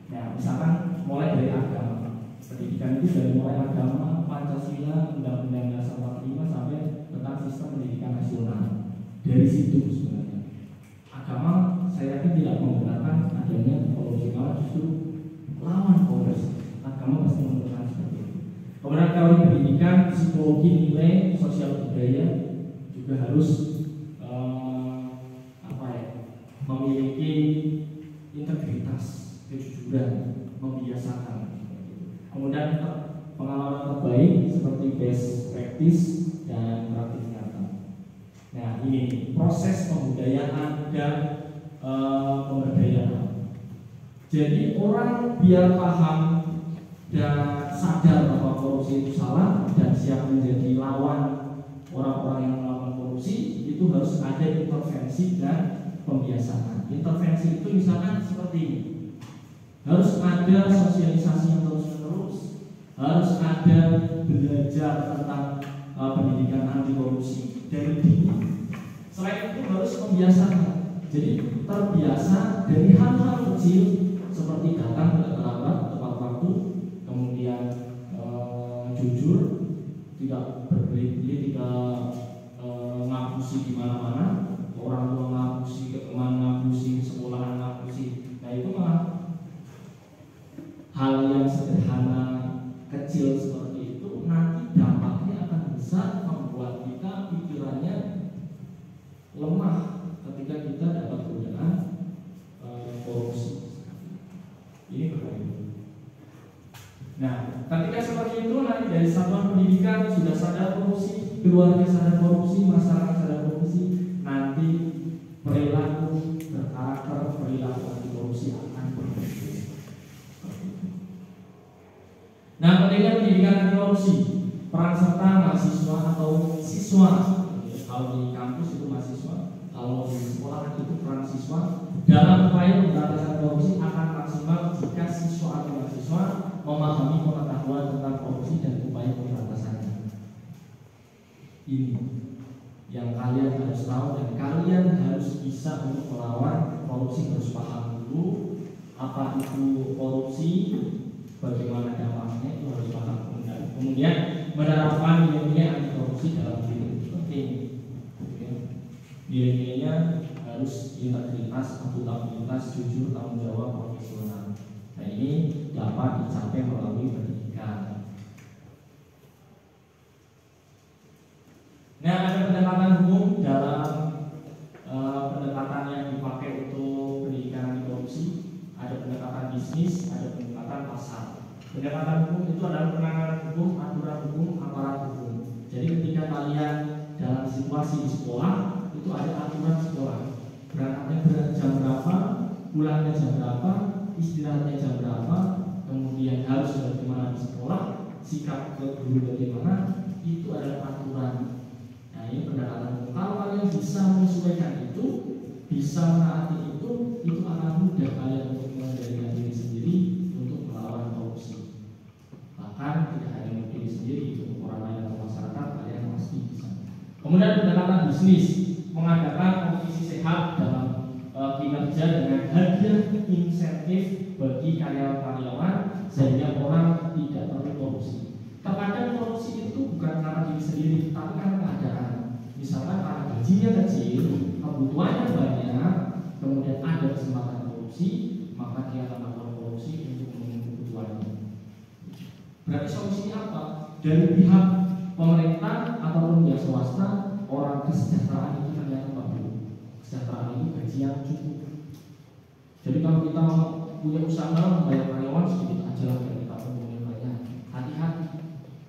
Nah, misalkan mulai dari agama. Pendidikan itu dari mulai agama, Pancasila, Undang-Undang Dasar 45 sampai tentang sistem pendidikan nasional. Dari situ sebenarnya. Agama saya yakin tidak membenarkan adanya korupsi, malah justru lawan korupsi. Agama pasti membenarkan seperti itu. Kemudian kalau pendidikan, psikologi, nilai, sosial budaya juga harus memiliki integritas, kejujuran, membiasakan. Kemudian pengalaman terbaik seperti best practice dan praktik nyata. Nah, ini proses pembudayaan dan pemberdayaan. Jadi orang biar paham dan sadar bahwa korupsi itu salah dan siap menjadi lawan orang-orang yang melakukan korupsi, itu harus ada intervensi dan pembiasaan. Intervensi itu misalkan seperti ini. Harus ada sosialisasi yang terus-menerus, harus ada belajar tentang pendidikan anti korupsi dari dini. Selain itu harus membiasakan. Jadi terbiasa dari hal-hal kecil seperti datang terlambat tepat waktu, kemudian jujur, tidak berbelit-belit, tidak ngapusi di mana-mana. Orang tua ngapusi ke teman, ngapusi sekolahan, ngapusi. Nah itu malah hal yang sederhana kecil seperti itu nanti dampaknya akan besar, membuat kita pikirannya lemah ketika kita dapat godaan korupsi. Ini berbeda. Nah, ketika seperti itu nanti dari satuan pendidikan sudah sadar korupsi, keluarga sadar korupsi, masyarakat sadar korupsi, nanti perilaku berkarakter, perilaku anti korupsi akan berbeda. Nah, pentingnya pendidikan anti korupsi, peran serta mahasiswa atau siswa. Kalau di kampus itu mahasiswa, kalau di sekolah itu peran siswa dalam upaya pemberantasan korupsi akan maksimal jika siswa atau mahasiswa memahami pengetahuan tentang korupsi dan upaya pemberantasannya. Ini yang kalian harus tahu, dan kalian harus bisa untuk melawan korupsi. Harus paham dulu apa itu korupsi, bagaimana dampaknya, itu harus paham. Kemudian menerapkan nilai-nilai anti korupsi dalam diri itu penting. Nilai-nilainya harus integritas, akuntabilitas, jujur, tanggung jawab, profesional. Nah, ini dapat dicapai melalui pendidikan. Nah, ada pendekatan hukum dalam pendekatan yang dipakai untuk pendidikan anti korupsi. Ada pendekatan bisnis, ada pendekatan pasar. Pendekatan hukum itu adalah penanganan hukum, aturan hukum, aparat hukum. Jadi ketika kalian dalam situasi di sekolah, itu ada aturan sekolah. Berangkatnya jam berapa, pulangnya jam berapa, istirahatnya jam berapa, kemudian harus bagaimana di sekolah, sikap ke guru bagaimana, itu adalah aturan. Nah, ini pendekatan hukum. Kalau kalian bisa menyesuaikan itu, bisa menaati itu akan mudah kalian untuk mengendalikan diri sendiri untuk melawan korupsi. Bahkan tidak hanya untuk diri sendiri, untuk orang lain atau masyarakat, kalian pasti bisa. Kemudian pendekatan bisnis, mengadakan kompetisi sehat dalam kinerja dengan hadiah insentif bagi karyawan-karyawan sehingga orang tidak perlu korupsi. Terkadang korupsi itu bukan karena diri sendiri, tapi karena keadaan. Misalkan karena gajinya kecil, kebutuhannya banyak, kemudian ada kesempatan korupsi, maka dia akan melakukan korupsi untuk memenuhi kebutuhannya. Berarti solusinya apa? Dari pihak pemerintah ataupun pihak swasta, orang kesejahteraan itu ternyata bagus. Kesejahteraan itu gaji yang cukup. Jadi kalau kita punya usaha membayar karyawan sedikit aja lah, kita punya banyak. Hati-hati,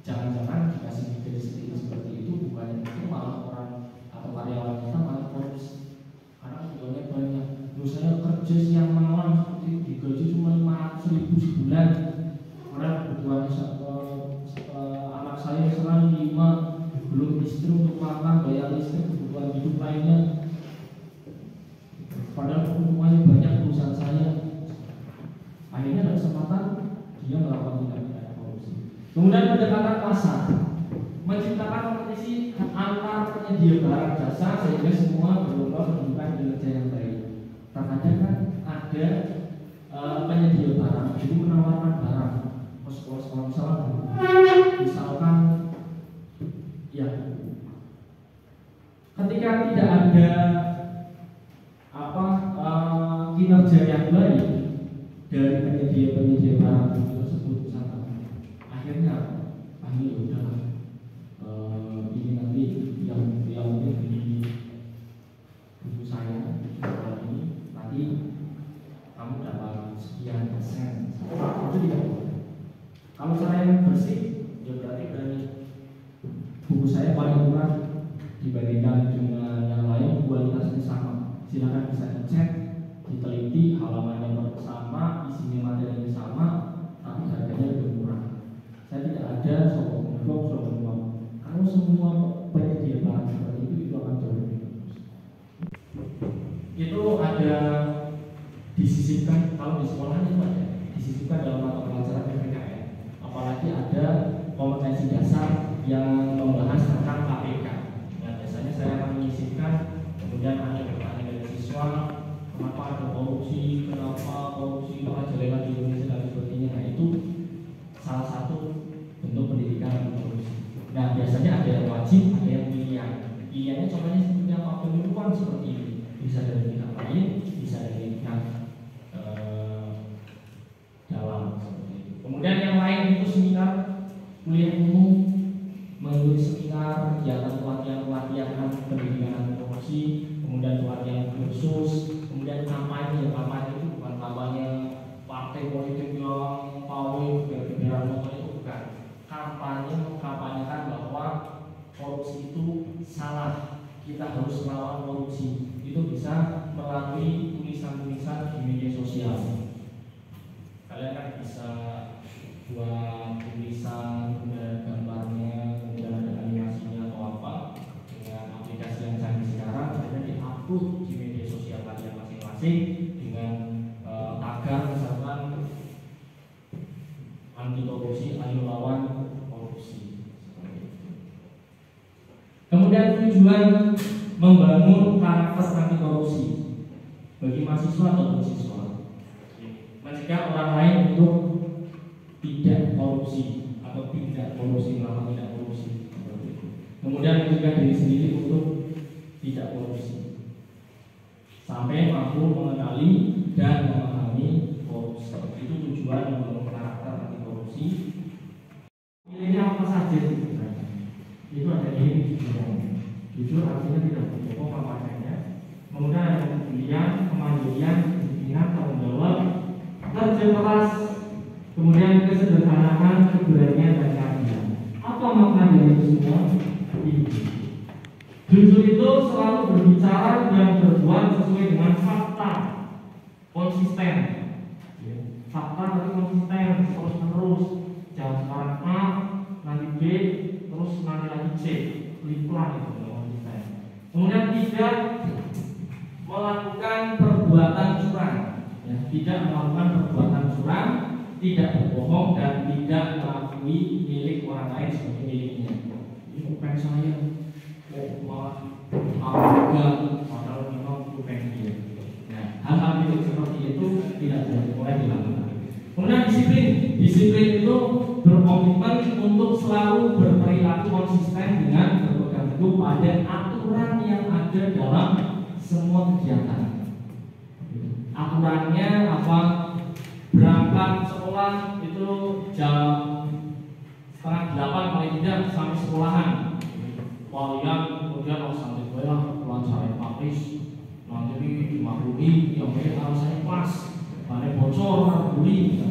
jangan-jangan dikasih gaji sedikit seperti itu, bukannya itu malah orang atau karyawan kita malah korupsi. Karena kebutuhannya banyak. Terus saya kerja siang malam seperti itu, digaji cuma 500.000 sebulan. Karena kebutuhannya anak saya selain 5, belum istri untuk makan, bayar listrik, kebutuhan hidup lainnya. Padahal semuanya banyak perusahaan saya. Akhirnya ada kesempatan dia melakukan tindak pidana korupsi. Kemudian pendekatan pasar, menciptakan kompetisi antar penyedia barang jasa sehingga semua berlomba menunjukkan kinerja yang baik. Terkadang kan ada penyedia barang, jadi menawarkan barang ke sekolah-sekolah, misalkan ya, ketika tidak ada kinerja yang baik dari penyedia barang tersebut, misalkan, akhirnya udah ini nanti yang di buku saya ini nanti kamu dapat sekian persen, itu tidak boleh. Kalau saya bersih, ya berarti buku saya paling murah dibandingkan dengan yang lain, kualitasnya sama. Silakan bisa dicek, diteliti, halamannya sama, isinya materinya sama, tapi harganya lebih murah. Saya tidak ada sombong. Kalau semua penyedia barang seperti itu akan jauh lebih bagus. Itu ada disisipkan, kalau di sekolah itu ada disisipkan dalam mata pelajaran PPKN. Apalagi ada kompetensi dasar yang membahas tentang KPK. Nah, biasanya saya akan menyisipkan, kemudian ada pertanyaan dari siswa, kenapa ada korupsi, kenapa korupsi merajalela di Indonesia dan sebagainya. Nah, itu salah satu bentuk pendidikan korupsi. Nah, biasanya ada yang wajib, ada yang pilihan. Pilihannya contohnya seperti apa? Penyuluhan seperti ini, bisa dari pihak lain, bisa dari pihak dalam seperti itu. Kemudian yang lain itu seminar, kuliah umum, mengikuti seminar, kegiatan pelatihan pendidikan korupsi, kemudian pelatihan kursus, kemudian kampanye. Kampanye itu bukan kampanye partai politik yang pawai berbeda itu bukan. Kampanye mengkampanyekan bahwa korupsi itu salah, kita harus melawan korupsi. Itu itu bisa melalui tulisan-tulisan di media sosial. Kalian kan bisa buat tulisan, kemudian gambarnya, kemudian ada animasinya atau apa dengan aplikasi yang canggih sekarang, kemudian diupload di media sosial kalian masing-masing dengan tagar misalkan anti korupsi, ayo lawan korupsi. Kemudian tujuan membangun karakter anti korupsi bagi mahasiswa atau siswa, mencegah orang lain untuk tidak korupsi atau tidak korupsi, melakukan tidak korupsi. Kemudian mencegah diri sendiri untuk tidak korupsi sampai mampu mengenali dan memahami korupsi. Itu tujuan membangun karakter anti korupsi. Nilainya apa saja? Itu ada ini jujur artinya tidak berbohong maknanya. Kemudian ada kepedulian, kemandirian, disiplinan, tanggung jawab, kerja keras, kemudian kesederhanaan, keberanian dan keadilan. Apa makna dari itu semua? Jujur itu selalu berbicara dan berbuat sesuai dengan fakta, konsisten. Fakta tapi konsisten, terus menerus. Jangan sekarang A, nanti B, terus nanti lagi C. Pelan itu konsisten. Kemudian tidak melakukan perbuatan curang, ya, tidak melakukan perbuatan curang, tidak berbohong dan tidak mengakui milik orang lain sebagai miliknya. Ini bukan saya, malah aku padahal memang bukan dia. Nah, hal-hal milik seperti itu tidak boleh dilakukan. Kemudian disiplin itu berkomitmen untuk selalu berperilaku konsisten dengan berpegang teguh pada aturan yang ada dalam semua kegiatan. Aturannya apa? Berangkat sekolah itu jam 7:30 paling tidak sampai sekolahan. Walian kemudian harus sampai sekolah, pelajaran papis, nanti dimaklumi, yang harus saya kelas, mana bocor, buli.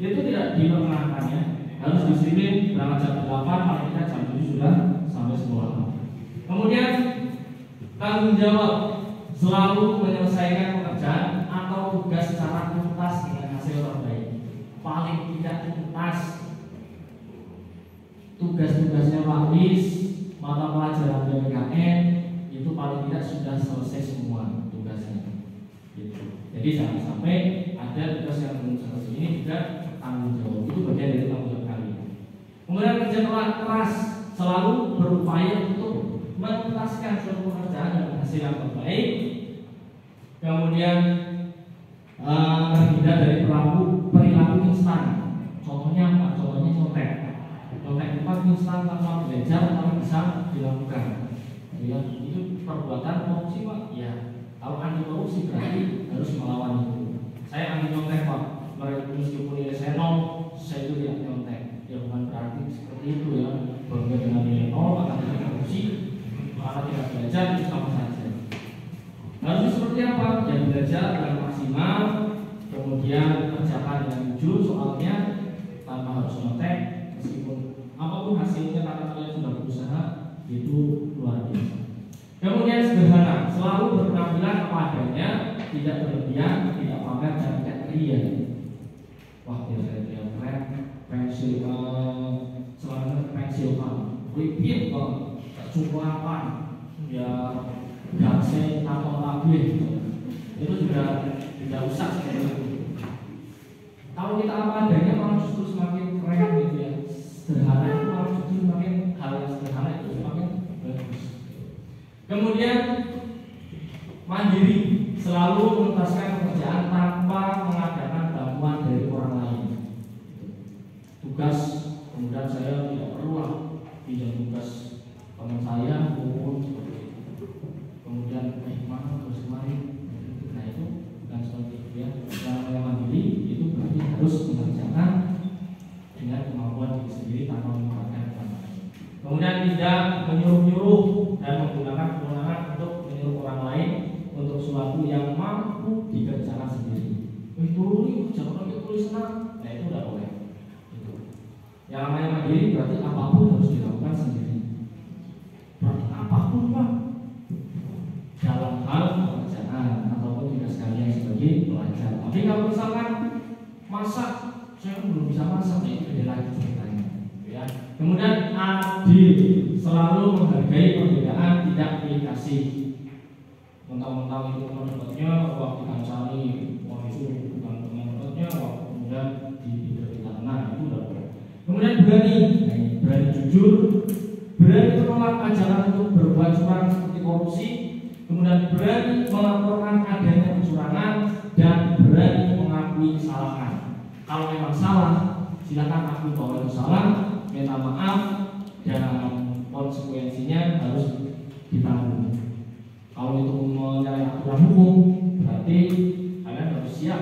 Itu tidak diperkenankannya. Harus disiplin berangkat jam 8, paling tidak jam 7 sudah sampai sekolah. Kemudian tanggung jawab, selalu menyelesaikan pekerjaan atau tugas secara tuntas dengan hasil terbaik. Paling tidak tuntas. Tugas-tugasnya praktis, mata pelajaran PPKN itu paling tidak sudah selesai semua tugasnya. Gitu. Jadi jangan sampai ada tugas yang belum selesai, ini juga tanggung jawab. Itu bagian dari tanggung jawab kalian. Kemudian kerja keras, selalu berupaya untuk menuntaskan suatu pekerjaan dengan hasil yang terbaik. Kemudian terhindar dari perilaku instan. Contohnya apa? Contohnya nyontek. Nyontek itu instan tanpa belajar tapi bisa dilakukan. Ya, itu perbuatan korupsi Pak. Ya, kalau anti korupsi berarti harus melawan itu. Saya anti nyontek Pak. Meskipun nilai saya 0, saya itu tidak nyontek. Ya bukan berarti seperti itu ya. Bangga dengan nilai 0 akan tidak korupsi, karena tidak belajar itu sama saja. Harus seperti apa? Ya belajar dengan maksimal, kemudian kerjakan dengan jujur soalnya tanpa harus nyontek, meskipun apapun hasilnya karena kalian sudah berusaha, itu luar biasa. Kemudian sederhana, selalu berpenampilan apa adanya, tidak berlebihan, tidak pamer dan tidak ria. Wah, dia keren, pensil celana pensil repeat tak cukurapan, ya gakse atau labih itu juga tidak usah seperti itu. Kalau kita apa adanya malah justru semakin keren gitu ya. Sederhana itu malah justru semakin hal yang sederhana itu semakin bagus. Kemudian mandiri, selalu menuntaskan pekerjaan tanpa mengadakan bantuan dari orang lain. Tugas, kemudian saya tidak perlu pinjam tugas teman saya maupun seperti itu. Kemudian mana terus kemarin, nah itu bukan seperti itu ya. Yang mandiri itu berarti harus mengerjakan dengan kemampuan diri sendiri tanpa menggunakan orang lain. Kemudian tidak menyuruh-nyuruh dan menggunakan kewenangan untuk menyuruh orang lain untuk sesuatu yang mampu dikerjakan sendiri. Itu jangan pakai tulisan, nah itu tidak boleh. Yang namanya mandiri berarti apapun harus dilakukan sendiri. Berarti apapun Pak. Tapi kalau misalkan masak, saya belum bisa masak, ya itu beda lagi ceritanya. Ya. Kemudian adil, selalu menghargai perbedaan, tidak pilih kasih. Mentang-mentang itu menurutnya waktu dikancani, wah itu bukan menurutnya, waktu kemudian diberikan, nah itu udah boleh. Kemudian berani jujur, berani menolak ajaran untuk berbuat curang seperti korupsi, kemudian berani melaporkan adanya kecurangan, dan berani mengakui kesalahan. Kalau memang salah, silakan akui bahwa itu salah, minta maaf, dan konsekuensinya harus ditanggung. Kalau itu menyalahi aturan hukum, berarti kalian harus siap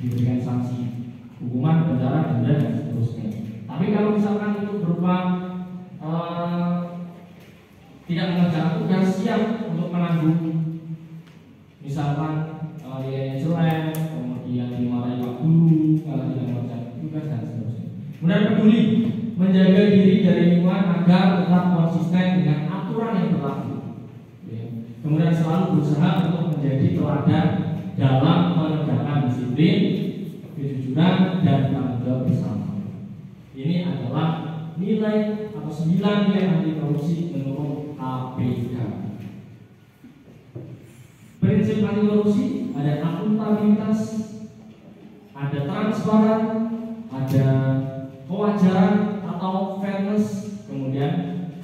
diberikan sanksi, hukuman, penjara, denda, dan seterusnya. Tapi kalau misalkan itu berupa tidak mengerjakan tugas, siap untuk menanggung, misalkan nilainya jelek, kemudian dimarahi pak guru kalau tidak mengerjakan tugas, dan seterusnya. Kemudian peduli, menjaga diri dari lingkungan agar tetap konsisten dengan aturan yang berlaku. Kemudian selalu berusaha untuk menjadi teladan dalam menegakkan disiplin, kejujuran, dan tanggung jawab bersama. Ini adalah nilai atau 9 nilai anti korupsi menurut KPK. Prinsip anti korupsi ada akuntabilitas, ada transparan, ada kewajaran atau fairness, kemudian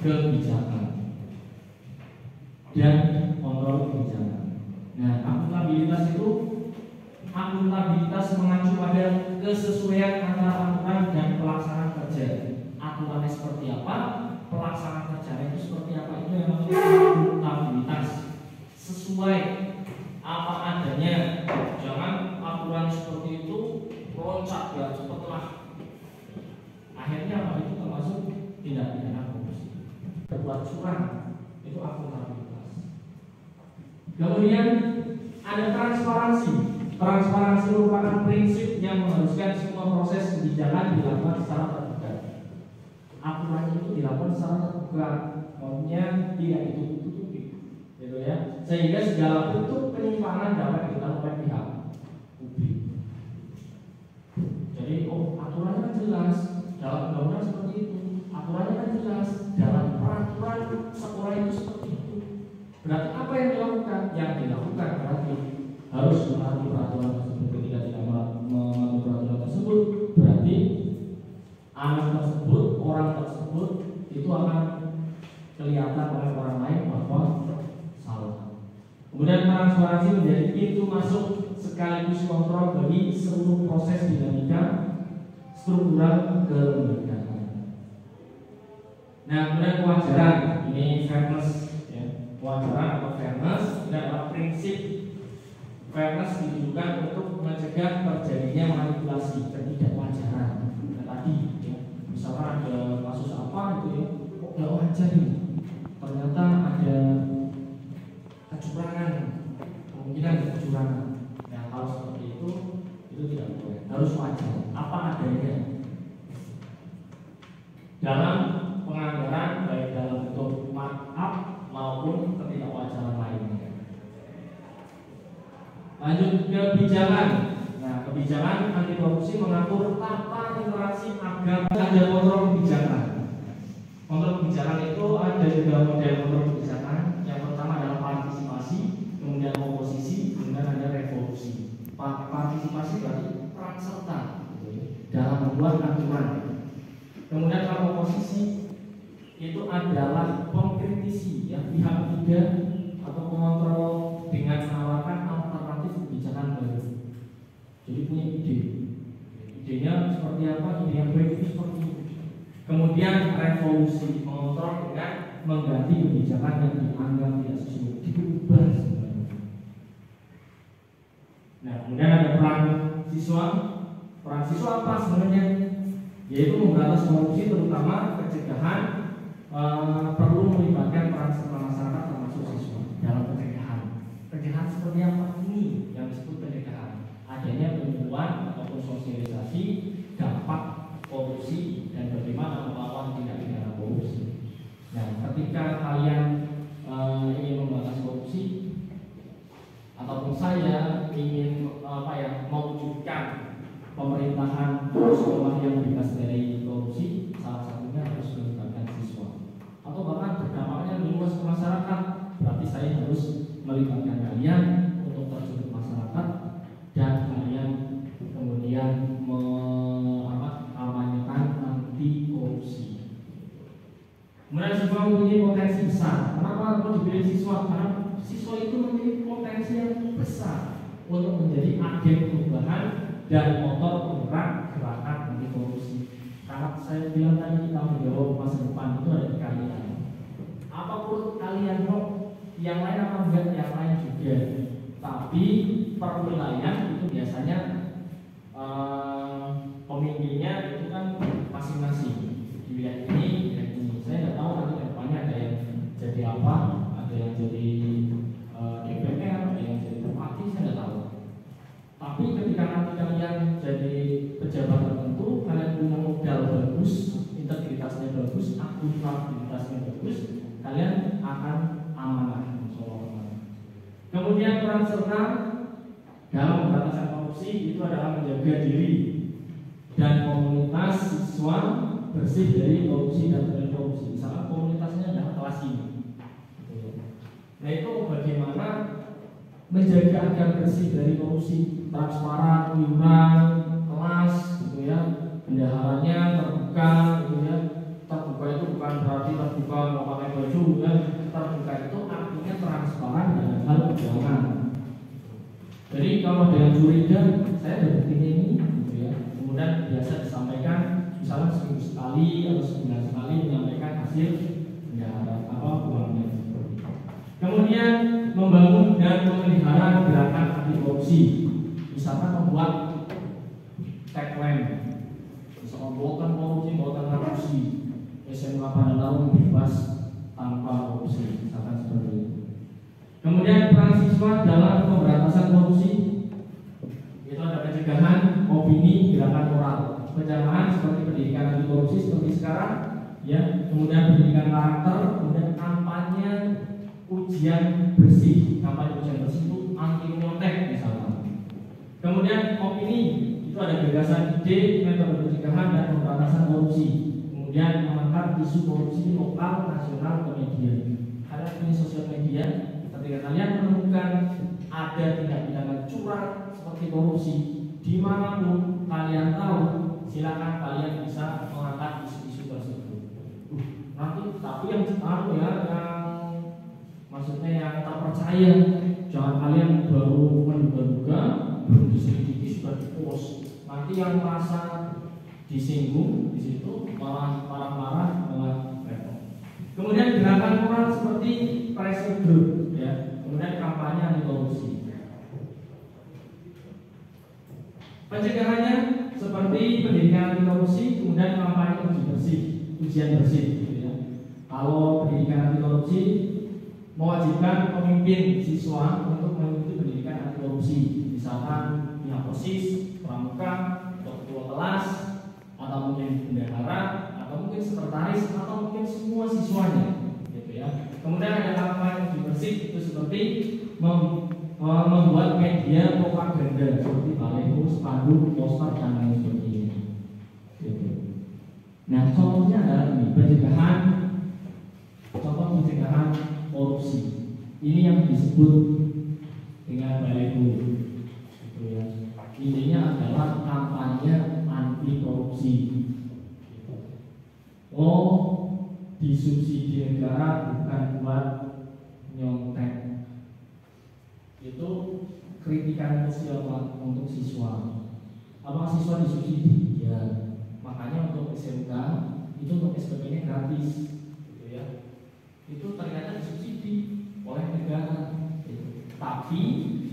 kebijakan dan kontrol kebijakan. Nah, akuntabilitas itu mengacu pada kesesuaian antara aturan dan pelaksanaan kerja. Aturannya seperti apa, pelaksanaan kerjanya itu seperti apa, itu yang namanya akuntabilitas. Sesuai apa adanya. Jangan aturan seperti itu loncat ya cepatlah. Akhirnya apa, itu termasuk tindak pidana korupsi. Berbuat curang itu akuntabilitas. Kemudian ada transparansi. Transparansi merupakan prinsip yang mengharuskan semua proses kebijakan dilakukan secara terbuka. Aturan itu dilakukan secara terbuka, maksudnya tidak ditutup-tutupi, gitu ya. Sehingga segala bentuk penyimpangan dapat dilakukan pihak publik. Jadi, aturannya kan jelas dalam undang-undang seperti itu. Aturannya kan jelas dalam peraturan sekolah itu seperti itu. Berarti apa yang dilakukan? Yang dilakukan berarti harus mematuhi peraturan tersebut. Ketika tidak mematuhi peraturan tersebut, berarti anak tersebut, orang tersebut itu akan kelihatan oleh orang lain bahwa salah. Kemudian transparansi menjadi pintu masuk sekaligus kontrol bagi seluruh proses dinamika struktural kelembagaan. Nah, kemudian kewajaran, ini fairness. Kewajaran atau fairness ini adalah prinsip fairness ditujukan untuk mencegah terjadinya manipulasi, ketidakwajaran. Nah, tadi ya, misalnya ada kasus apa itu ya, kok nggak wajar nih, ternyata ada kecurangan, kemungkinan ada kecurangan. Nah, hal seperti itu tidak boleh, harus wajar, apa adanya dalam penganggaran, baik dalam bentuk markup maupun ketidakwajaran lainnya. Lanjut ke kebijakan. Nah, kebijakan anti korupsi mengatur tata interaksi agar ada kontrol kebijakan. Kontrol kebijakan itu ada juga model kontrol kebijakan. Yang pertama adalah partisipasi, kemudian oposisi, kemudian ada revolusi. Partisipasi berarti peran serta dalam membuat aturan. Kemudian kalau oposisi itu adalah pengkritisi, ya, pihak ketiga atau pengontrol dengan menawarkan alternatif kebijakan baru. Jadi punya idenya seperti apa, ide yang baik itu seperti itu. Kemudian revolusi, mengontrol dengan mengganti kebijakan yang dianggap tidak sesuai, diubah sebenarnya. Nah, kemudian ada peran siswa. Peran siswa apa sebenarnya? Yaitu memberantas korupsi, terutama pencegahan. Perlu melibatkan peran serta masyarakat termasuk siswa dalam pencegahan. Pencegahan seperti apa? Ini yang disebut pencegahan. Adanya penyuluhan ataupun sosialisasi dampak korupsi dan bagaimana melawan tindak pidana korupsi. Nah, ketika kalian ingin memberantas korupsi ataupun saya ingin sekolah yang bebas dari korupsi, salah satunya harus melibatkan siswa. Atau bahkan berdampaknya luas ke masyarakat, berarti saya harus melibatkan kalian untuk terjun ke masyarakat dan kalian kemudian mengamankan anti korupsi. Kemudian siswa mempunyai potensi besar. Kenapa mau dipilih siswa? Karena siswa itu memiliki potensi yang besar untuk menjadi agen perubahan dan motor penggerak gerakan anti korupsi. Karena saya bilang tadi tanggung jawab masa depan itu ada di kalian. Apapun kalian mau, yang lain apa enggak, yang lain juga. Tapi per wilayah itu biasanya pemimpinnya itu kan masing-masing. Di wilayah ini. Saya nggak tahu nanti depannya ada yang jadi apa, ada yang jadi DPR, ada yang jadi bupati, saya nggak tahu. Tapi ketika nanti kalian jadi pejabat tertentu, kalian punya modal bagus, integritasnya bagus, akuntabilitasnya bagus, kalian akan amanah. Kemudian peran serta dalam pemberantasan korupsi itu adalah menjaga diri dan komunitas siswa bersih dari korupsi dan dari korupsi. Misalnya komunitasnya adalah kelas ini. Nah itu bagaimana menjaga agar bersih dari korupsi, transparan, iuran, kelas, gitu ya, bendaharanya terbuka, gitu ya. Terbuka itu bukan berarti terbuka mau pakai baju, ya. Terbuka itu artinya transparan dalam hal keuangan. Jadi kalau ada yang curiga, saya ada buktinya ini, gitu ya. Kemudian biasa disampaikan, misalnya seminggu sekali atau sebulan sekali menyampaikan hasil pendapatan uangnya. Kemudian membangun dan memelihara gerakan anti korupsi, misalkan membuat tagline, misalkan bukan korupsi, bukan korupsi, SMK Pandalaung bebas tanpa korupsi, misalkan seperti itu. Kemudian peran siswa dalam pemberantasan korupsi itu ada pencegahan opini, gerakan moral, pencegahan seperti pendidikan anti korupsi seperti sekarang, ya. Kemudian pendidikan karakter, kemudian kampanye ujian bersih. Kampanye ujian bersih itu anti nyontek misalnya. Kemudian opini itu ada gagasan ide, metode pencegahan dan pemberantasan korupsi. Kemudian mengangkat isu korupsi lokal, nasional ke media. Kalian punya sosial media, ketika kalian menemukan ada tindak pidana curang seperti korupsi dimanapun kalian tahu, silakan kalian bisa mengangkat isu-isu tersebut. Nanti tapi yang maksudnya yang terpercaya, jangan kalian baru menduga-duga, belum diselidiki sudah dipost. Nanti yang merasa disinggung di situ malah marah-marah, malah repot. Kemudian gerakan moral seperti pressure group, ya. Kemudian kampanye anti korupsi. Pencegahannya seperti pendidikan anti korupsi, kemudian kampanye ujian bersih, gitu ya. Kalau pendidikan anti korupsi mewajibkan pemimpin siswa untuk mengikuti pendidikan anti korupsi, misalkan pihak OSIS, pramuka, ketua kelas, atau mungkin bendahara, atau mungkin sekretaris, atau mungkin semua siswanya, gitu ya. Kemudian ada kampanye ujian bersih itu seperti membuat media propaganda seperti baliho, spanduk, poster dan lain sebagainya. Gitu. Nah, contohnya adalah ini pencegahan, contoh pencegahan korupsi. Ini yang disebut dengan baliho, gitu ya. Intinya adalah kampanye anti korupsi. Disubsidi negara bukan buat nyontek. Itu kritikan sosial untuk siswa. Apakah siswa disubsidi? Ya. Makanya untuk SMK itu untuk SPP-nya gratis, gitu ya. Itu ternyata disubsidi oleh negara. Gitu. Tapi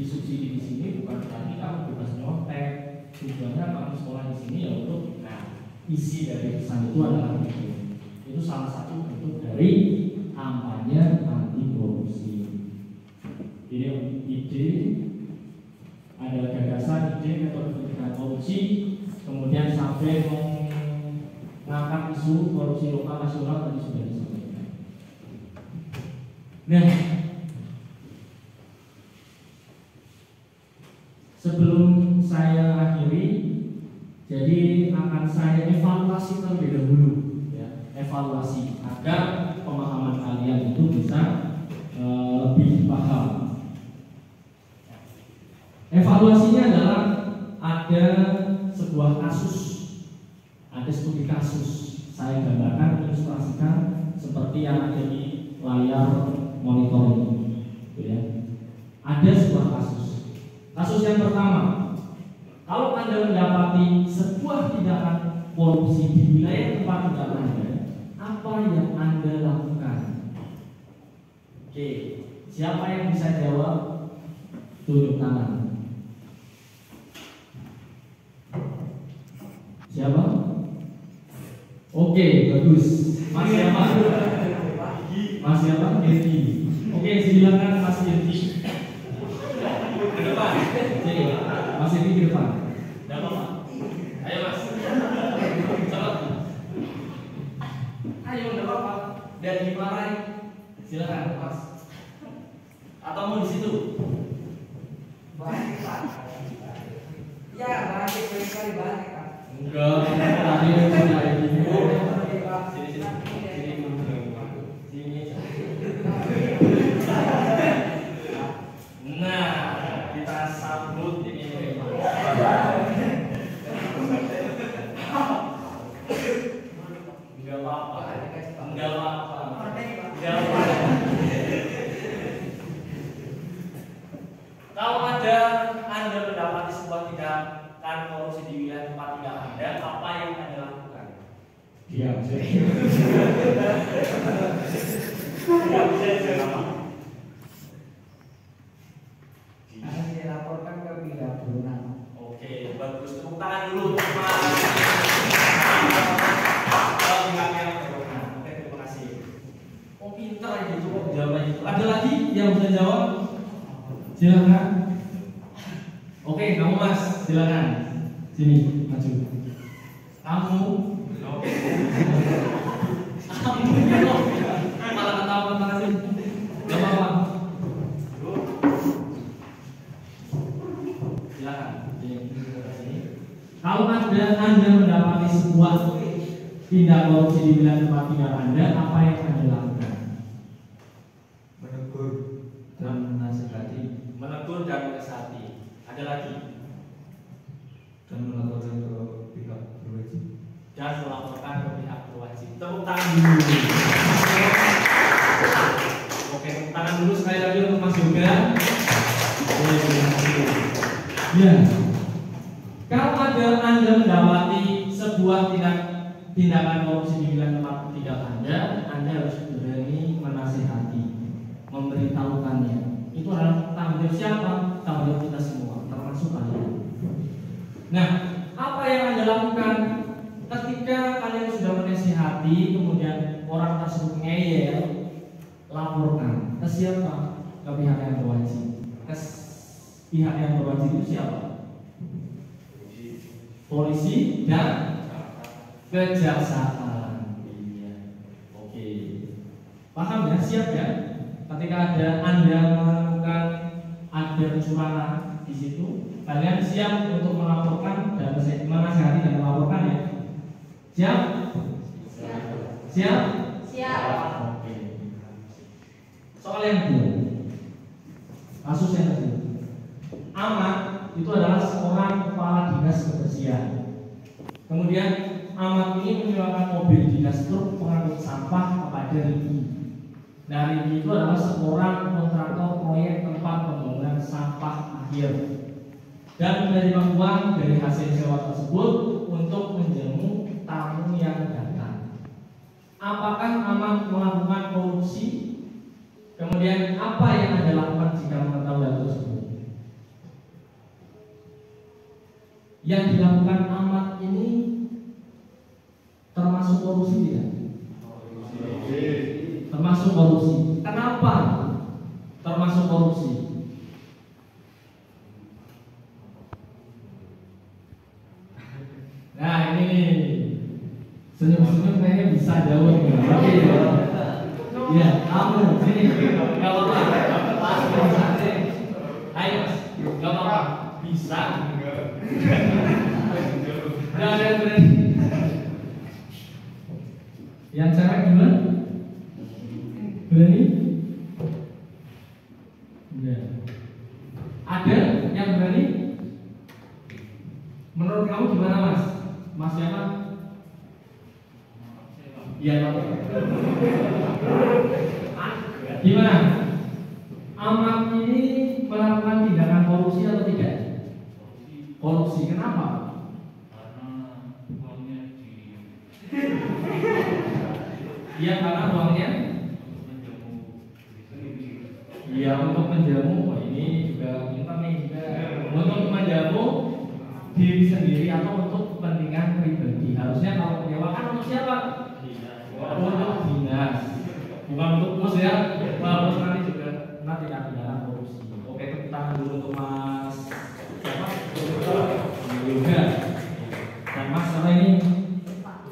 disubsidi di sini bukan berarti kamu bebas nyontek. Tujuannya kamu sekolah di sini ya untuk, isi dari pesan itu adalah itu salah satu bentuk dari kampanye anti korupsi. Jadi ide, ada gagasan, ide, metode pencegahan korupsi, kemudian sampai mengangkat isu korupsi lokal nasional tadi sudah disampaikan. Nah, sebelum saya akhiri, Jadi akan saya evaluasi terlebih dahulu, ya, evaluasi agar pemahaman kalian itu bisa lebih paham. Evaluasinya adalah ada sebuah kasus, ada studi kasus. Saya gambarkan, ilustrasikan seperti yang ada di layar monitor ini, ya. Ada sebuah kasus. Kasus yang pertama, kalau Anda mendapati sebuah tindakan korupsi di wilayah tempat tinggal Anda, apa yang Anda lakukan? Oke, siapa yang bisa jawab? Tunjuk tangan. Siapa? Oke, bagus. Mas siapa? Mas siapa? Dedi. Oke, silakan Mas Dedi. Ke depan. Sini, Mas Dedi ke depan. Tidak apa-apa. Ayo Mas. Cepat. Ayo, tidak apa-apa. Dan dimarahin. Silakan Mas. Atau mau di situ? Banyak Pak. Ya, banyak sekali banyak Pak. Enggak, tadi udah ini. Nah, kita sambut ini. Enggak apa-apa. Enggak apa-apa. Enggak apa-apa. Kalau ada Anda mendapati sebuah tindakan korupsi di wilayah tempat tinggal Anda, apa yang Anda lakukan? Diam saja. Diam saja. Harus dilaporkan ke pihak berwenang. Oke, bagus. Tepuk tangan dulu untuk Mas. Pihak yang berwenang. Oke, terima kasih. Oh, pintar ini, cukup jawabannya itu. Ada lagi yang bisa jawab? Silakan. Oke, kamu Mas, silakan. Sini, maju. Kamu. Oke. Kamu. Malah ketawa sih. Gak apa-apa. Silakan. Sini. Kalau Anda mendapati sebuah tindak korupsi di wilayah tempat tinggal Anda, apa yang Anda lakukan? Menegur dan menasihati. Menegur dan menasihati. Ada lagi? Dan melaporkan ke pihak berwajib. Dan melaporkan ke pihak berwajib. Tepuk tangan dulu. Oke, tepuk tangan dulu sekali lagi untuk Mas Yoga. Ya. Kalau ada Anda mendapati sebuah tindakan korupsi di wilayah tempat tinggal Anda harus berani menasihati, memberitahukannya. Itu adalah tanggung jawab siapa? Tanggung jawab kita semua, termasuk kalian. Nah, apa yang Anda lakukan ketika kalian sudah menasihati, kemudian orang tersebut ngeyel, laporkan ke siapa? Ke pihak yang berwajib. Ke pihak yang berwajib itu siapa? Polisi dan kejaksaan. Iya. Oke. Paham ya? Siap ya? Ketika Anda menemukan ada kecurangan di situ, kalian siap untuk melaporkan dan menasihati dan melaporkan ya? Siap? Siap? Siap. Oke. Soal yang kedua, kasus yang kedua, Ahmad itu adalah seorang kepala dinas kebersihan. Kemudian Ahmad ini menyewakan mobil dinas truk pengangkut sampah kepada Riki. Nah, Riki itu adalah seorang kontraktor proyek tempat pembangunan sampah akhir dan menerima uang dari hasil sewa tersebut untuk menjamu tamu yang datang. Apakah Ahmad melakukan korupsi? Kemudian apa yang Anda lakukan jika mengetahui hal tersebut? Yang dilakukan Ahmad ini termasuk korupsi tidak? Termasuk korupsi. Kenapa termasuk korupsi? Nah, ini senyum-senyum kayaknya bisa jawab. Oke, ya, kamu sini. Gak apa-apa. Ayo, gak apa-apa. Bisa. Nggak ada yang berani. Yang cewek gimana? Berani? Enggak. Ada yang berani? Menurut kamu gimana Mas? Mas siapa? Iya Pak. Gimana? Amat ini melakukan tindakan korupsi atau tidak? Korupsi, kenapa? Iya karena uangnya. Iya untuk menjamu. Oh, ini juga pintar nih juga. Untuk menjamu diri sendiri atau untuk kepentingan pribadi. Harusnya kalau menyewakan untuk siapa? Untuk dinas. Bukan untuk bos ya. Bos nanti juga nanti tidak pidana korupsi. Oke, tepuk tangan dulu untuk Mas siapa? Yoga. Dan Mas apa ini?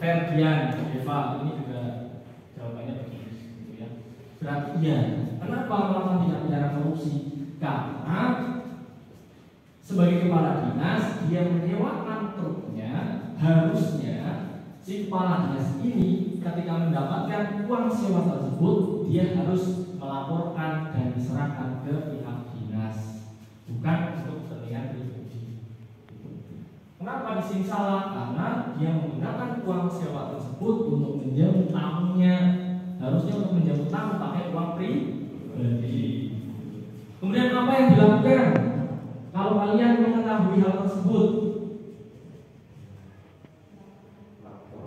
Ferdian, Eva. Ini juga jawabannya bagus gitu ya. Berarti iya. Kenapa melakukan tindak pidana korupsi? Karena sebagai kepala dinas dia menyewakan truknya, harusnya si kepala dinas ini ketika mendapatkan uang sewa tersebut dia harus melaporkan dan diserahkan ke pihak dinas, bukan untuk kepentingan pribadi. Kenapa di sini salah? Karena dia menggunakan uang sewa tersebut untuk menjamu tamunya. Harusnya untuk menjamu tamu pakai uang pribadi. Kemudian apa yang dilakukan? Kalau kalian mengetahui hal tersebut,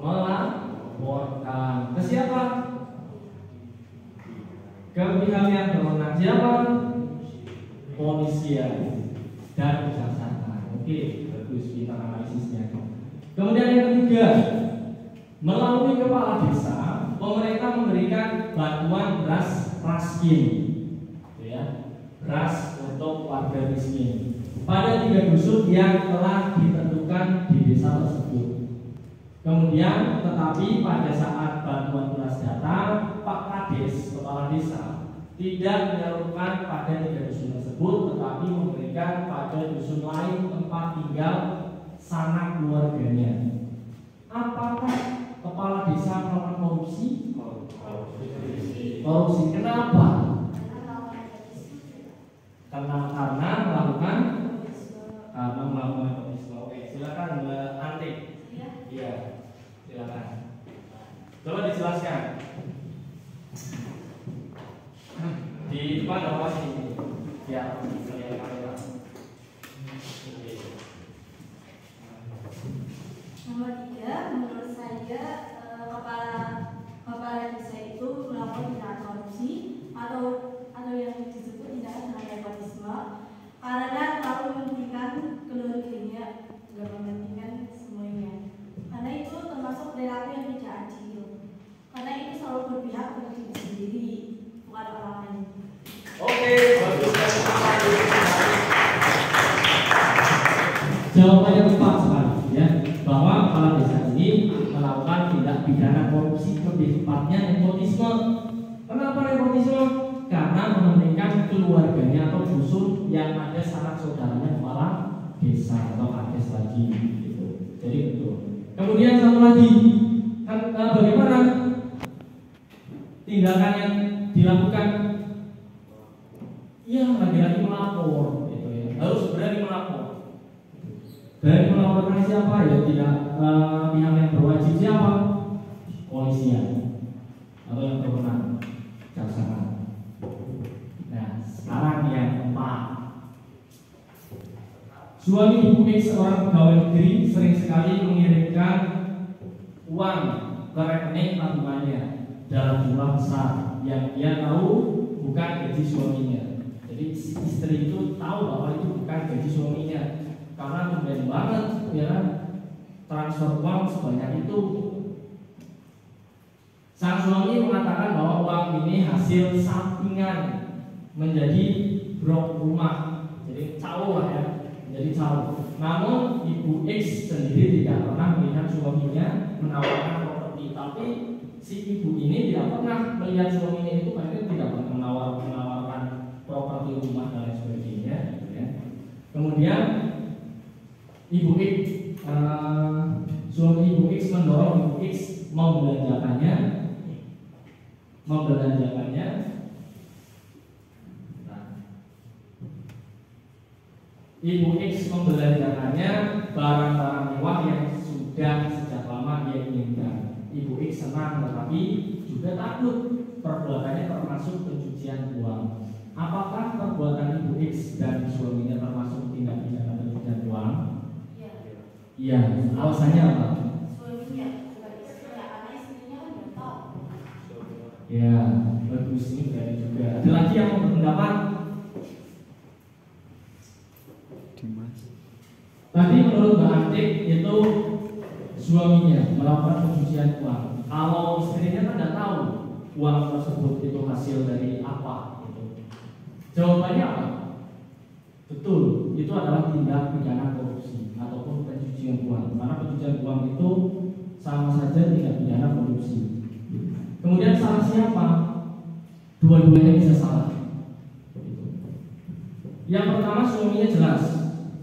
melaporkan ke siapa? Ke pihak yang berwenang. Siapa? Polisian dan kejaksaan. Oke, bagus kita analisisnya. Kemudian yang ketiga, melalui kepala desa, pemerintah memberikan bantuan beras raskin, ya, beras untuk warga miskin pada 3 dusun yang telah ditentukan di desa tersebut. Kemudian, tetapi pada saat bantuan beras datang, Pak Kades, kepala desa, tidak menyalurkan pada 3 dusun tersebut, tetapi memberikan pada dusun lain tempat tinggal sanak keluarganya. Apakah kepala desa melakukan korupsi? Korupsi. Kenapa? Karena melakukan korupsi. Oke, silakan Mbak Antik. Iya, silakan. Coba dijelaskan. Di depan bawah sini. Ya, lihat kamera. Nomor 3, menurut saya kepala desa itu melakukan tindakan korupsi atau yang disebut tindakan nepotisme karena terlalu mementingkan keluarganya, nggak mementingkan semuanya. Karena itu termasuk perilaku yang tidak adil. Karena itu selalu berpihak pada diri sendiri, bukan orang lain. Oke, bagus. Jawabannya tepat sekali, ya, bahwa kepala desa ini melakukan tindak pidana korupsi, lebih tepatnya nepotisme. Kenapa nepotisme? Karena mementingkan keluarganya atau dusun yang ada sanak saudaranya kepala desa atau kades lagi, gitu. Jadi betul. Kemudian satu lagi, bagaimana tindakan yang dilakukan? Ya, lagi-lagi melapor, gitu ya. Harus berani melapor. Berani melaporkan siapa? Ya tidak pihak yang berwajib siapa? Polisian atau yang berwenang, kejaksaan. Nah, sekarang yang keempat. Suami Ibu X, seorang pegawai negeri, sering sekali mengirimkan uang ke rekening tabungannya dalam jumlah besar yang dia tahu bukan gaji suaminya. Jadi istri itu tahu bahwa itu bukan gaji suaminya karena tumben banget ya transfer uang sebanyak itu. Sang suami mengatakan bahwa uang ini hasil sampingan menjadi brok rumah, jadi calo lah ya, menjadi calo. Namun Ibu X sendiri tidak pernah melihat suaminya menawarkan properti, tapi si ibu ini tidak pernah melihat suaminya itu akhirnya tidak pernah menawarkan properti rumah dan lain sebagainya. Gitu ya. Kemudian Ibu X suami Ibu X mendorong Ibu X membelanjakannya. Ibu X membelanjakannya barang-barang mewah yang sudah sejak lama dia inginkan. Ibu X senang tetapi juga takut. Perbuatannya termasuk pencucian uang. Apakah perbuatan Ibu X dan suaminya termasuk tindak pidana pencucian uang? Iya. Alasannya apa? Suaminya, bukan istrinya, karena istrinya kan nggak tahu. Ya, bagus, ini berani juga. Ada lagi yang mau berpendapat? Tadi menurut Mbak Antik itu suaminya melakukan pencucian uang. Kalau istrinya kan tidak tahu uang tersebut itu hasil dari apa gitu. Jawabannya apa? Betul, itu adalah tindak pidana korupsi ataupun pencucian uang. Karena pencucian uang itu sama saja tindak pidana korupsi. Kemudian salah siapa? Dua-duanya bisa salah. Yang pertama suaminya jelas,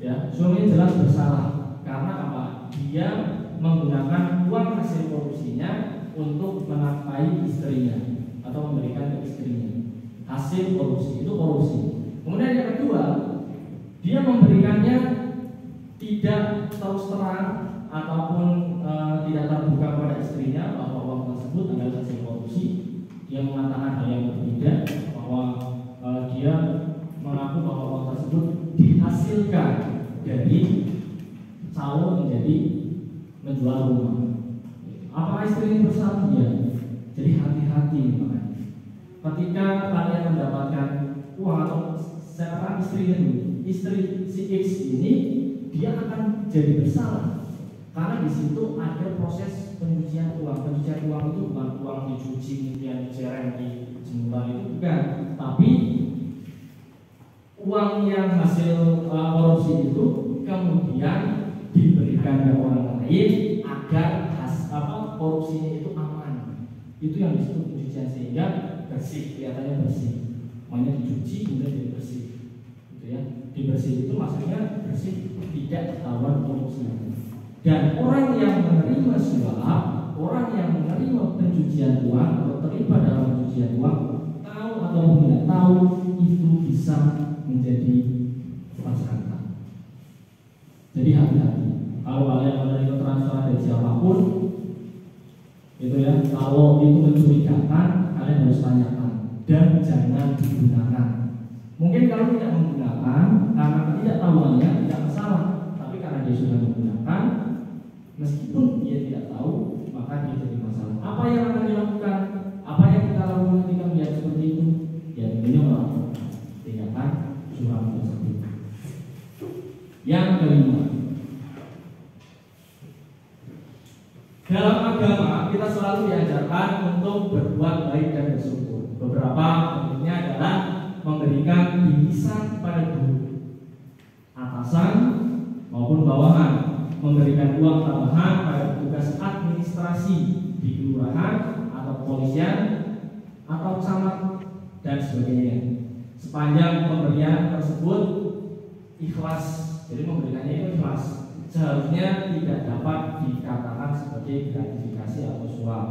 ya, suaminya jelas bersalah karena apa? Dia menggunakan uang hasil korupsinya untuk menafkahi istrinya atau memberikan ke istrinya. Hasil korupsi itu korupsi. Kemudian yang kedua, dia memberikannya tidak terus terang ataupun tidak terbuka kepada istrinya bahwa uang tersebut adalah hasil korupsi. Dia mengatakan hal yang berbeda, bahwa dia mengaku bahwa uang tersebut dihasilkan dari calon menjadi menjual rumah. Apakah istri ini bersalah? Ya. Jadi hati-hati makanya. Ketika kalian mendapatkan uang atau sekarang istrinya dulu, istri si X ini dia akan jadi bersalah karena di situ ada proses pencucian uang. Pencucian uang itu bukan uang dicuci kemudian dicereng di jemur itu bukan, tapi uang yang hasil korupsi itu kemudian diberikan ke orang lain agar korupsinya itu aman. Itu yang disebut pencucian sehingga bersih, kelihatannya bersih. Makanya dicuci kemudian jadi bersih. Gitu ya. Dibersih itu maksudnya bersih, tidak ketahuan korupsi. Dan orang yang menerima suap, orang yang menerima pencucian uang atau terlibat dalam pencucian uang, tahu atau tidak tahu itu bisa menjadi tersangka. Jadi hati-hati. Kalau kalian menerima transferan dari siapapun, itu ya, kalau itu mencurigakan, kalian harus tanyakan dan jangan digunakan. Mungkin kalau tidak menggunakan karena ketidaktahuannya tidak masalah, tapi karena dia sudah menggunakan, meskipun dia tidak tahu, maka dia jadi masalah. Apa yang akan dilakukan? Apa yang kita lakukan ketika melihat seperti itu? Ya tentunya melakukan tindakan suap tersebut. Yang kelima, dalam agama kita selalu diajarkan untuk berbuat baik dan bersyukur. Beberapa bentuknya adalah memberikan bingkisan kepada guru, atasan maupun bawahan, memberikan uang tambahan pada petugas administrasi di kelurahan atau kepolisian atau camat dan sebagainya. Sepanjang pemberian tersebut ikhlas, jadi memberikannya itu ikhlas, seharusnya tidak dapat dikatakan sebagai gratifikasi atau suap.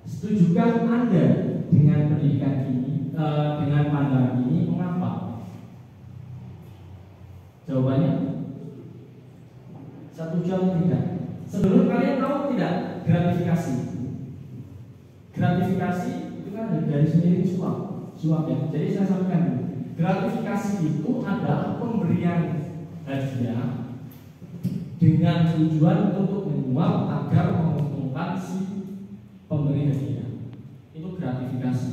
Setujukah Anda dengan pendidikan ini, dengan pandangan ini? Mengapa? Jawabannya setuju atau tidak? Sebelum kalian tahu tidak gratifikasi? Gratifikasi itu kan ada garis miring suap ya. Jadi saya sampaikan dulu. Gratifikasi itu adalah pemberian hadiah dengan tujuan untuk menyuap agar menguntungkan si pemberi hadiah. Itu gratifikasi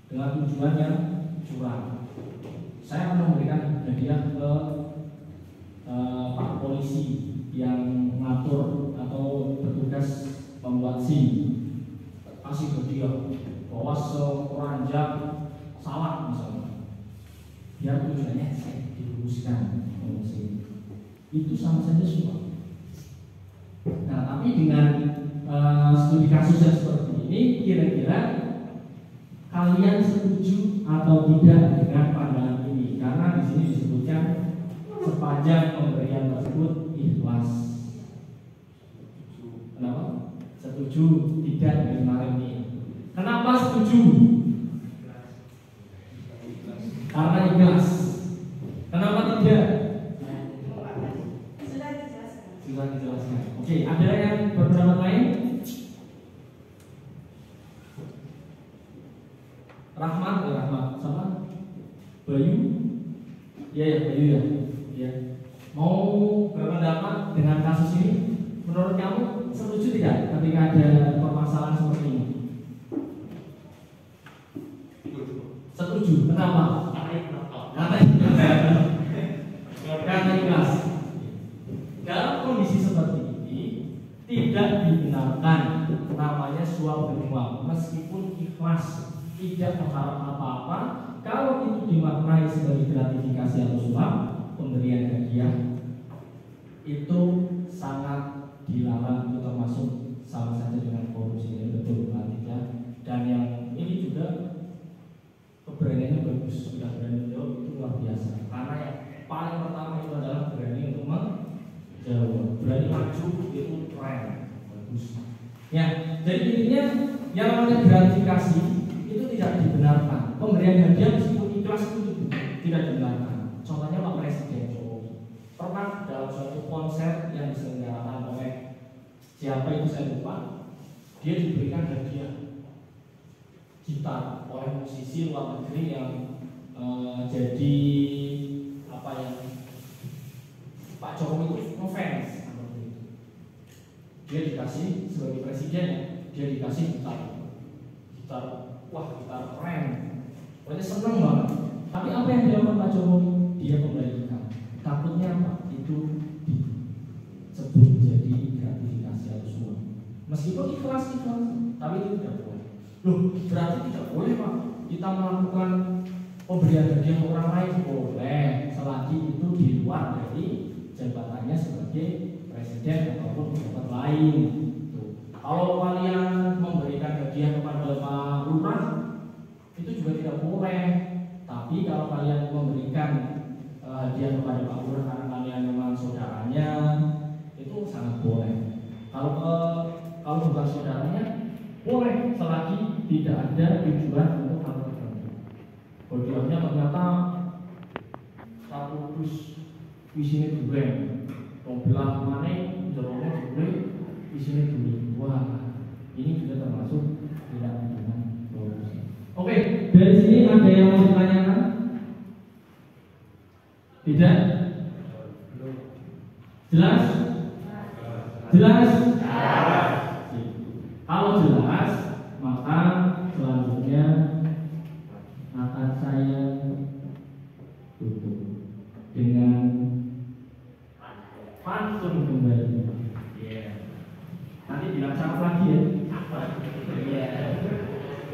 dengan tujuan yang curang. Saya akan memberikan hadiah ke Pak polisi yang mengatur atau bertugas membuat SIM, kasih hadiah bawa sekeranjang salak misalnya, biar tujuannya saya diluruskan polisi. Itu sama saja suap. Nah, tapi dengan studi kasus yang seperti ini, kira-kira kalian setuju atau tidak dengan pandangan ini? Karena di sini disebutkan sepanjang pemberian tersebut ikhlas. setuju tidak dengan kemarin ini. Kenapa setuju? Karena ikhlas. Kenapa tidak? Sudah dijelaskan. Sudah dijelaskan. Oke, ada yang berpendapat lain? Rahmat, sama Bayu? Iya ya, Bayu ya. Ya. Mau berpendapat dengan kasus ini? Menurut kamu setuju tidak ketika ada permasalahan seperti ini? Setuju. Kenapa? Karena ikhlas. Dalam kondisi seperti ini tidak dibenarkan namanya suap menyuap meskipun ikhlas, tidak berharap apa-apa. Kalau itu dimaknai sebagai gratifikasi atau suap, pemberian hadiah, itu sangat dilarang, itu termasuk sama saja dengan korupsi. Ini betul ya. Dan yang ini juga keberaniannya bagus, sudah berani menjawab, itu luar biasa. Karena yang paling pertama itu adalah berani untuk menjawab, berani maju, itu keren, bagus. Ya, jadi intinya yang namanya gratifikasi itu tidak dibenarkan. Pemberian hadiah meskipun ikhlas itu tidak dibenarkan. Contohnya Pak Presiden Jokowi pernah dalam suatu konser yang diselenggarakan oleh siapa itu saya lupa, dia diberikan hadiah gitar oleh musisi luar negeri yang jadi apa yang Pak Jokowi itu ngefans. Dia dikasih sebagai presiden, dia dikasih gitar, wah gitar keren, pokoknya seneng banget. Tapi apa yang dilakukan Pak Jokowi? Dia kembalikan. Takutnya apa? Itu disebut jadi gratifikasi atau suap. Meskipun ikhlas, tapi itu tidak boleh. Loh, berarti tidak boleh Pak kita melakukan pemberian hadiah orang lain? Boleh, selagi itu di luar dari jabatannya sebagai presiden ataupun pejabat lain. Kalau kalian memberikan hadiah kepada Pak Lurah, itu juga tidak boleh. Tapi kalau kalian memberikan hadiah kepada Pak Lurah karena kalian memang saudaranya, itu sangat boleh. Kalau bukan saudaranya, boleh selagi tidak ada tujuan untuk hal tertentu. Hadiahnya ternyata satu dus isinya durian, belah mana jeruknya durian, isinya durian. Wah, ini juga termasuk tidak dengan korupsi. Oke, dari sini ada yang mau ditanyakan? Tidak? Jelas? Jelas? Kalau jelas, maka selanjutnya akan saya tutup dengan pantun kembali. Nanti bilang cakap lagi ya.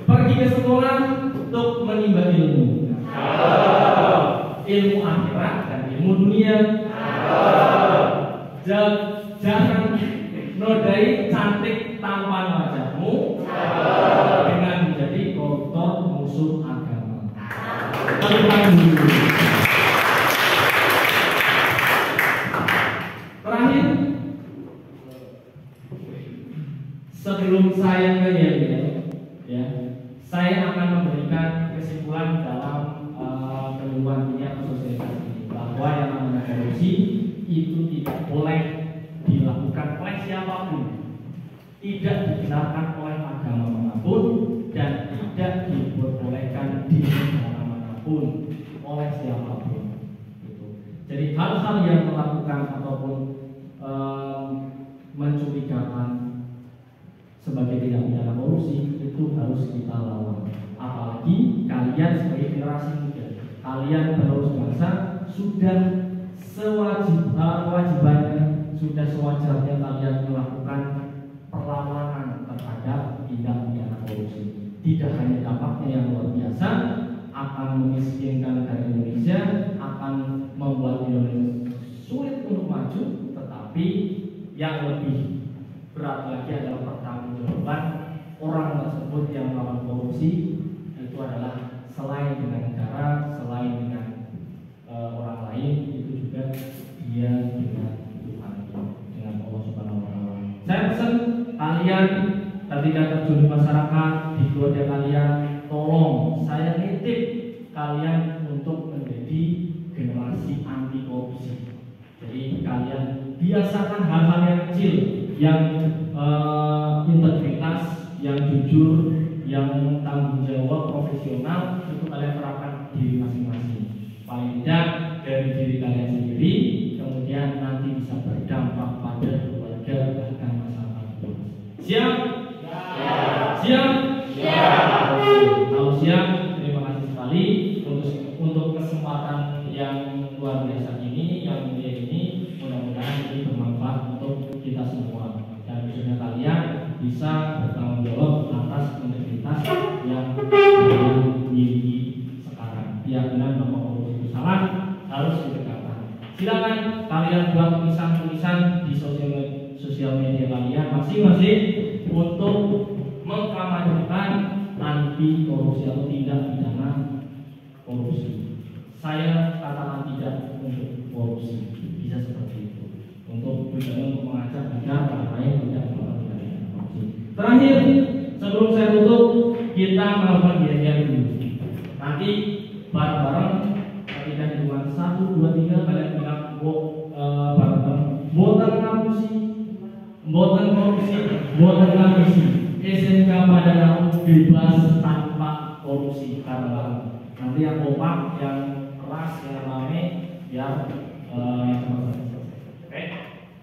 Pergi ke sekolah untuk menimba ilmu. Ilmu akhirat dan ilmu dunia. Jangan nodai cantik tampan wajahmu dengan menjadi koruptor musuh agama. Terakhir, sebelum saya ya, saya akan memberikan kesimpulan dalam penyuluhan ini atau sosialisasi ini, bahwa yang namanya korupsi itu tidak boleh dilakukan oleh siapapun, tidak dibenarkan oleh agama manapun, dan tidak diperbolehkan di negara manapun oleh siapapun. Jadi hal-hal yang melakukan ataupun mencurigakan sebagai tindak pidana korupsi itu harus kita lawan. Apalagi kalian sebagai generasi muda, kalian penerus bangsa, sudah kewajibannya, sudah sewajarnya kalian melakukan perlawanan terhadap tindak pidana korupsi. Tidak hanya dampaknya yang luar biasa, akan memiskinkan negara Indonesia, akan membuat Indonesia sulit untuk maju, tetapi yang lebih berat lagi adalah pertanggungjawaban orang tersebut yang melakukan korupsi. Itu adalah selain dengan negara, selain dengan orang lain, itu juga dia dengan Tuhan, dengan Allah Subhanahu wa Ta'ala. Saya pesan kalian ketika terjun di masyarakat, di keluarga kalian, tolong saya nitip kalian untuk menjadi generasi anti korupsi. Jadi kalian biasakan hal-hal yang kecil, yang integritas, yang jujur, yang tanggung jawab profesional, itu kalian terapkan diri masing-masing. Paling tidak dari diri kalian sendiri, kemudian nanti bisa berdampak pada keluarga bahkan masyarakat luas. Siap? Siap? Kalau siap, terima kasih sekali untuk kesempatan yang luar biasa ini, yang mulia ini. Mudah-mudahan ini bermanfaat untuk kita semua dan khususnya kalian bisa bertanggung jawab atas integritas yang kalian miliki sekarang. Keyakinan bahwa korupsi itu salah harus ditegakkan. Silakan kalian buat tulisan-tulisan di sosial media kalian masing-masing untuk mengkampanyekan anti korupsi atau tindak pidana korupsi. Saya katakan tidak untuk korupsi, bisa seperti itu. Untuk mengajak agar orang lain tidak melakukan tindak pidana korupsi. Terakhir, sebelum saya tutup, kita melakukan diam-diam dulu. Nanti bareng-bareng ketika hitungan 1, 2, 3 kalian bilang bareng-bareng boten korupsi, boten korupsi, boten korupsi. SMK Padang bebas tanpa korupsi. Karena nanti yang kompak, yang keras, yang rame, biar oke.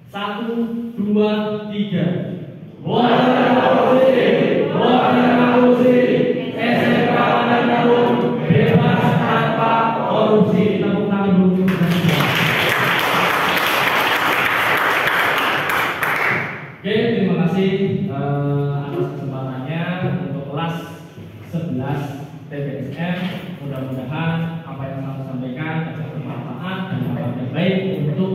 1, 2, 3. Boten korupsi, boten korupsi. SMK Padang bebas tanpa korupsi. Tepuk tangan dulu. Oke, terima kasih atas kesempatannya untuk kelas 11 TPSM. Mudah-mudahan apa yang saya sampaikan dapat bermanfaat dan dapat yang baik untuk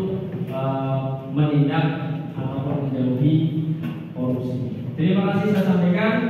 menindak ataupun menjauhi korupsi. Terima kasih saya sampaikan.